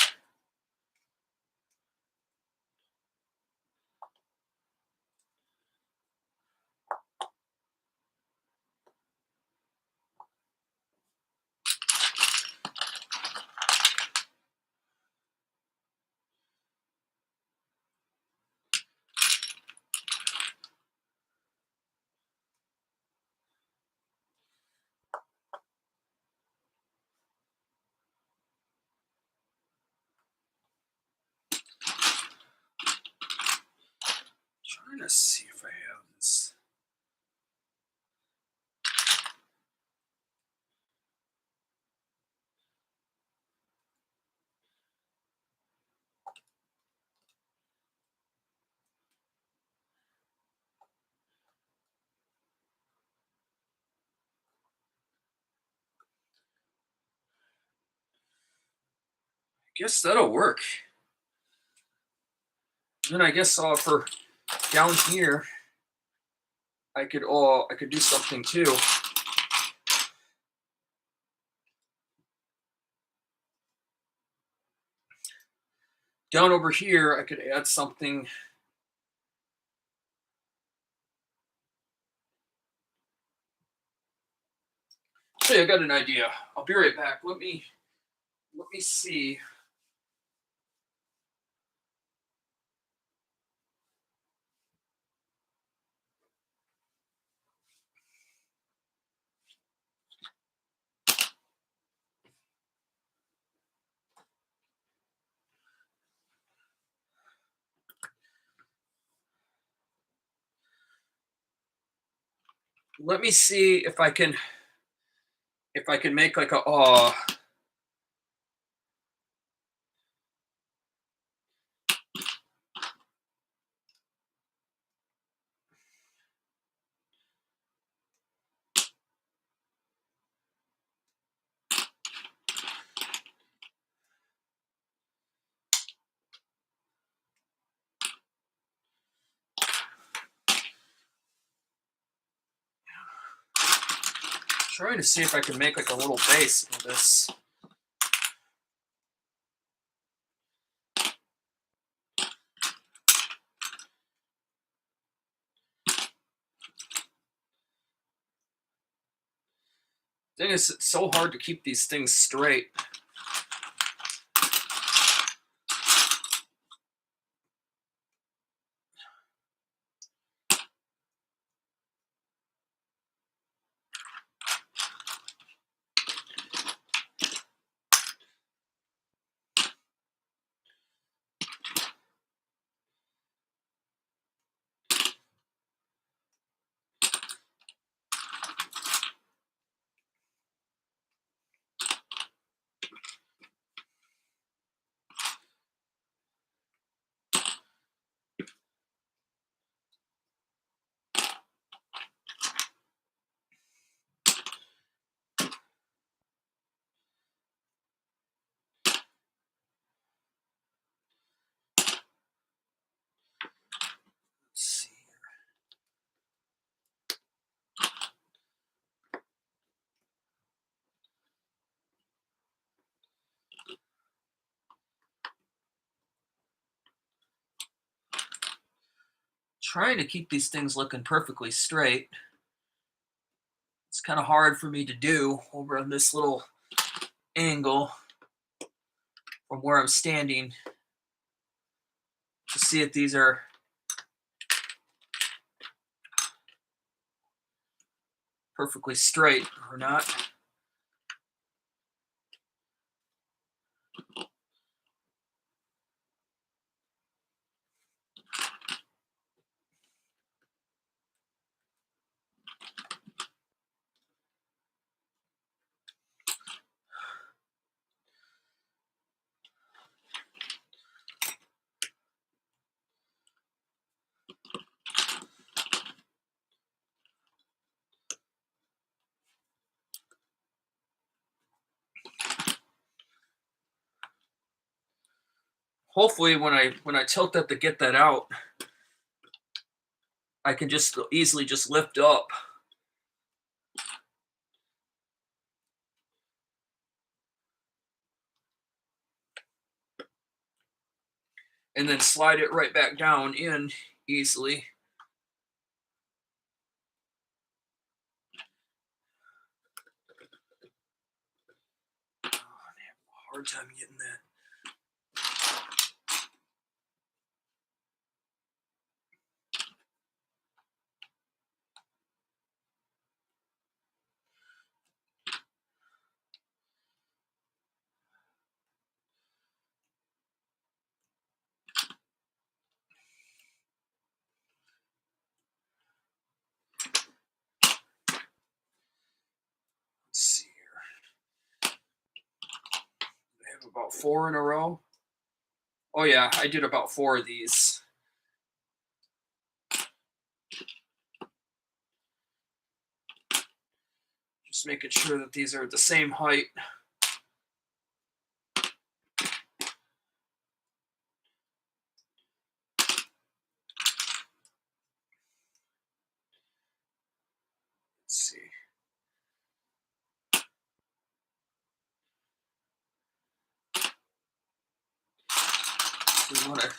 Trying to see if I have this. I guess that'll work. And I guess for down here, I could do something too. Down over here, I could add something. Hey, I got an idea. I'll be right back. Let me see. Let me see if I can make like a trying to see if I can make like a little base of this. Thing is, it's so hard to keep these things straight. Let's see. Trying to keep these things looking perfectly straight. It's kind of hard for me to do over on this little angle from where I'm standing to see if these are perfectly straight or not. Hopefully when I tilt that to get that out, I can just easily just lift up. And then slide it right back down in easily. Oh, I have a hard time getting that. Let's see here. I have about 4 in a row. Oh yeah, I did about 4 of these. Just making sure that these are the same height. Let's see. We want to.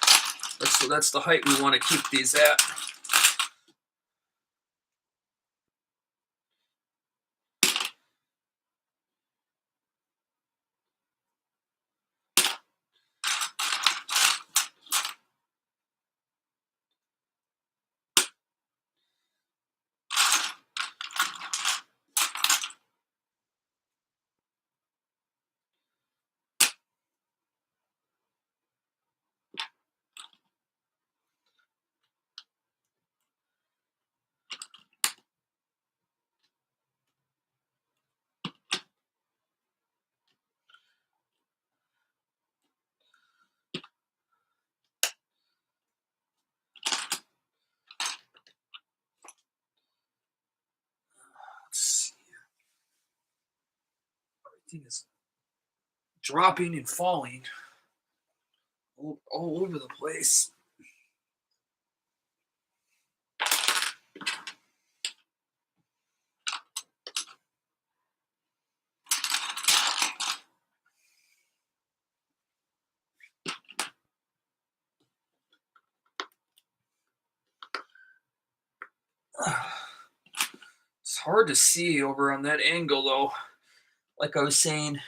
That's the height we want to keep these at. Let's see. Everything is dropping and falling all over the place. hard to see over on that angle though. Like I was saying,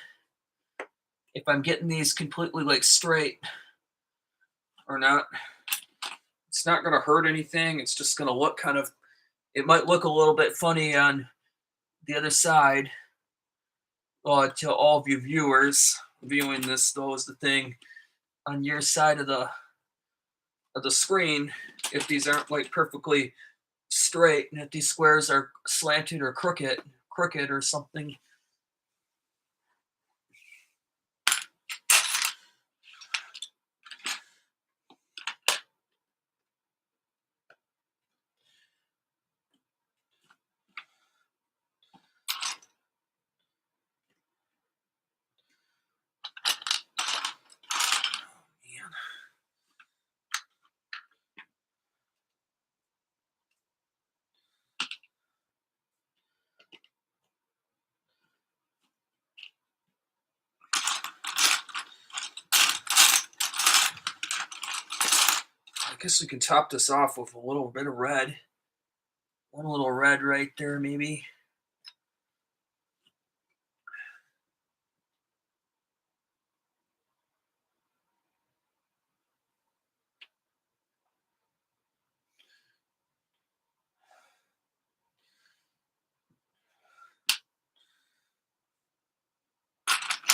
if I'm getting these completely like straight or not, it's not going to hurt anything. It's just going to look kind of, it might look a little bit funny on the other side. To all of you viewers viewing this, though, is the thing on your side of the screen. If these aren't like perfectly straight, and if these squares are slanted or crooked or something. I guess we can top this off with a little bit of red. One little red right there, maybe.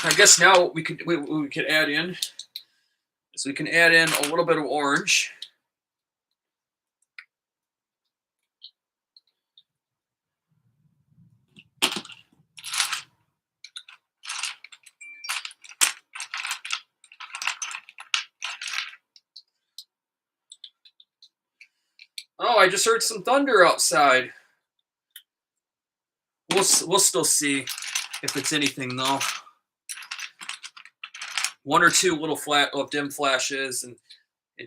I guess now we could add in is we can add in a little bit of orange. Oh, I just heard some thunder outside. We'll still see if it's anything though. One or two little dim flashes and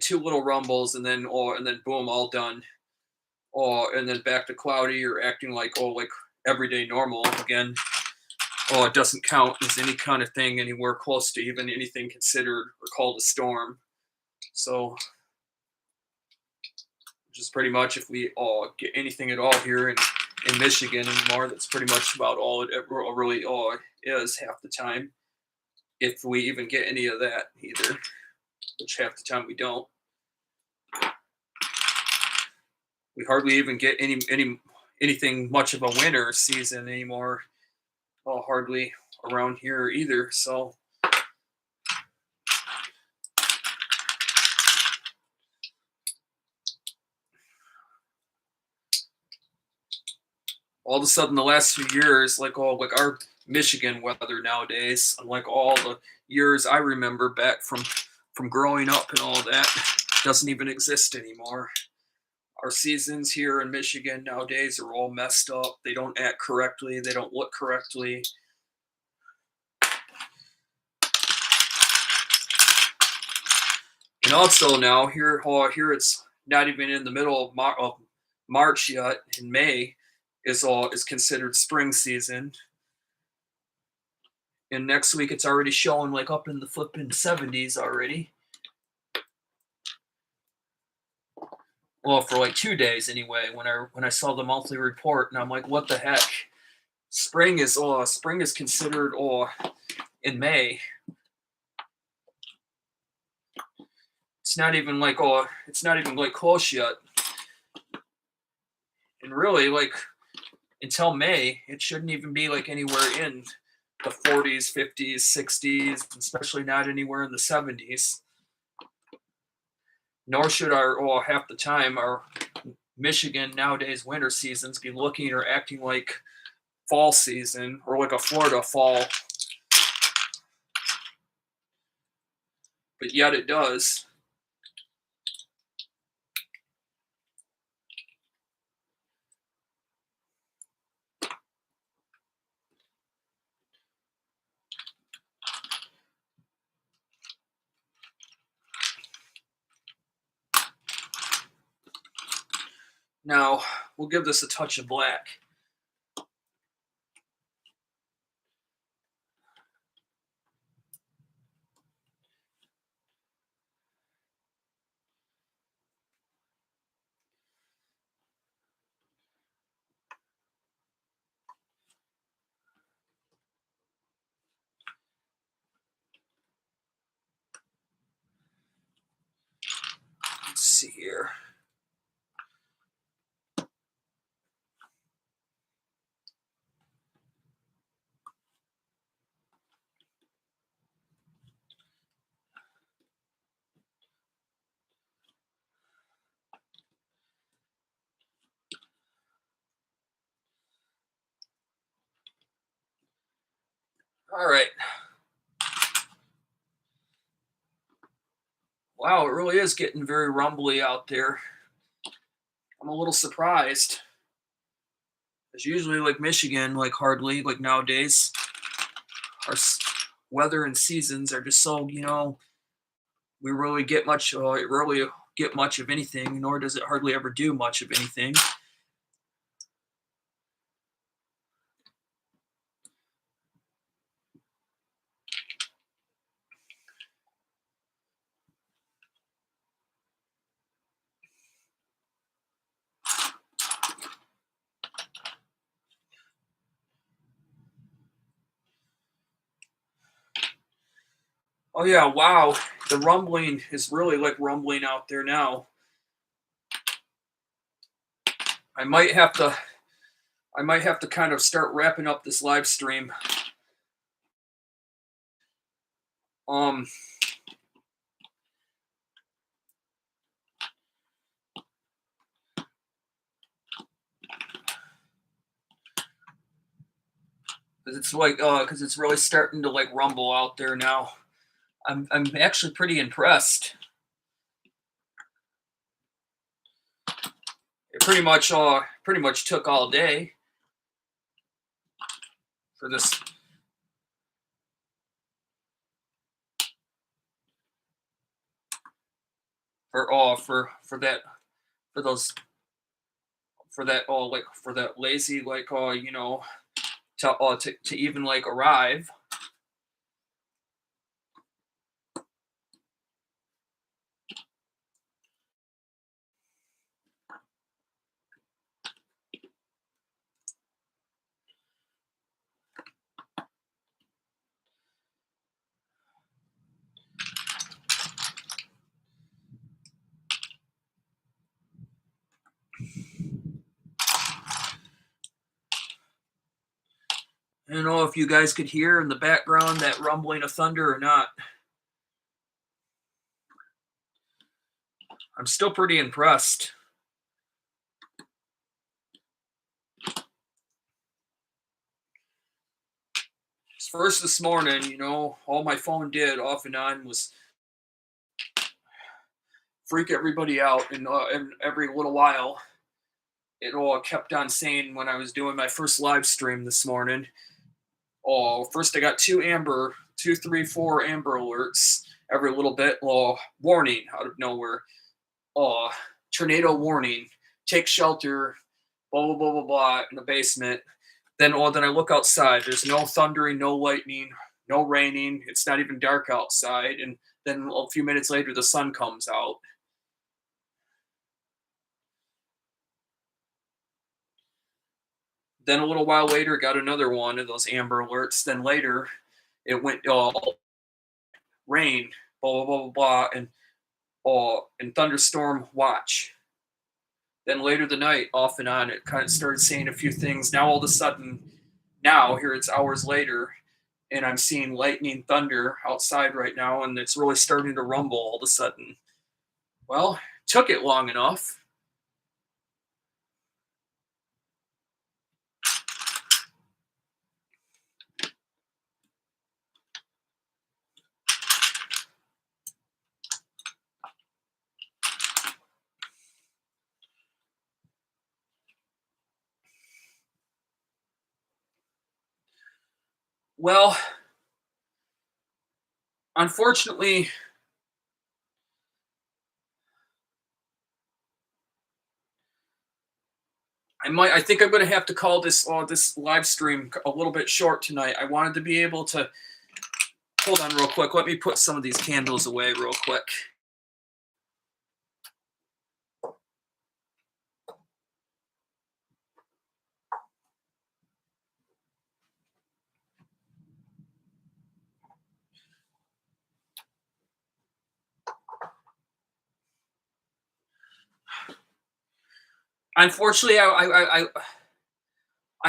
two little rumbles, and then boom, all done. And then back to cloudy or acting like like everyday normal again. It doesn't count as any kind of thing anywhere close to even anything considered or called a storm. So just pretty much if we get anything at all here in Michigan anymore, that's pretty much about all it really is half the time. If we even get any of that either, which half the time we don't. We hardly even get anything much of a winter season anymore. Hardly around here either. So all of a sudden, the last few years, like our Michigan weather nowadays, unlike all the years I remember back from growing up and all that, doesn't even exist anymore. Our seasons here in Michigan nowadays are all messed up. They don't act correctly. They don't look correctly. And also now here it's not even in the middle of March yet. In May is considered spring season. And next week it's already showing like up in the flipping 70s already. Well, for like 2 days anyway. When I saw the monthly report, and I'm like, what the heck? Spring is considered in May. It's not even like close yet. And really, like until May, it shouldn't even be like anywhere in the 40s, 50s, 60s, especially not anywhere in the 70s. Nor should half the time our Michigan nowadays winter seasons be looking or acting like fall season or like a Florida fall. But yet it does. Now, we'll give this a touch of black. see here. All right. Wow, it really is getting very rumbly out there. I'm a little surprised. It's usually like Michigan, like hardly like nowadays. Our weather and seasons are just so we really get much. Rarely get much of anything, nor does it hardly ever do much of anything. Oh yeah, wow. The rumbling is really like rumbling out there now. I might have to kind of start wrapping up this live stream. Um 'cause it's like cuz it's really starting to like rumble out there now. I'm actually pretty impressed. It pretty much took all day for this for that for those for that like for that lazy like to even like arrive. I don't know if you guys could hear in the background that rumbling of thunder or not. I'm still pretty impressed. First this morning, all my phone did off and on was freak everybody out, and every little while, it all kept on saying when I was doing my first live stream this morning. Oh, first I got two, three, four Amber alerts every little bit. Oh, warning out of nowhere. Oh, tornado warning. Take shelter. Blah blah blah blah blah in the basement. Then I look outside. There's no thundering, no lightning, no raining. It's not even dark outside. And then a few minutes later, the sun comes out. Then a little while later, got another one of those Amber alerts. Then later, it went rain, blah blah blah blah blah, and thunderstorm watch. Then later the night, off and on, it kind of started saying a few things. Now all of a sudden, now here it's hours later, and I'm seeing lightning, thunder outside right now, and it's really starting to rumble all of a sudden. Well, took it long enough. Well, unfortunately, I think I'm going to have to call this live stream a little bit short tonight. I wanted to be able to hold on real quick. Let me put some of these candles away real quick. Unfortunately, I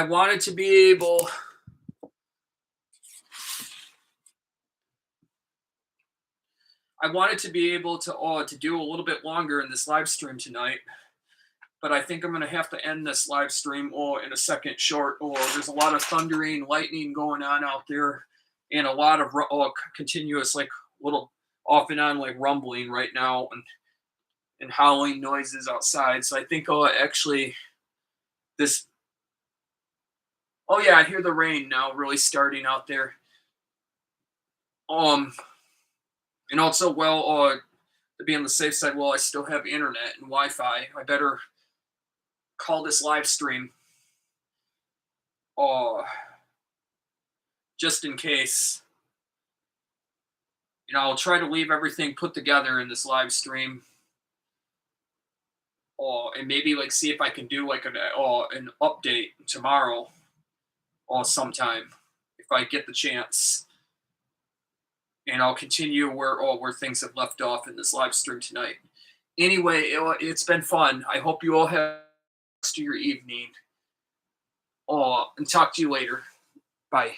wanted to be able. I wanted to be able to do a little bit longer in this live stream tonight, but I think I'm gonna have to end this live stream in a second short. Or there's a lot of thundering, lightning going on out there, and a lot of continuous like little off and on like rumbling right now, and howling noises outside. So I think actually this. Oh yeah, I hear the rain now really starting out there. Um, and also to be on the safe side, I still have internet and Wi-Fi. I better call this live stream. Uh, just in case. I'll try to leave everything put together in this live stream. And maybe like see if I can do like an update tomorrow or sometime if I get the chance. And I'll continue where things have left off in this live stream tonight. Anyway, it's been fun. I hope you all have the rest of your evening. And talk to you later. Bye.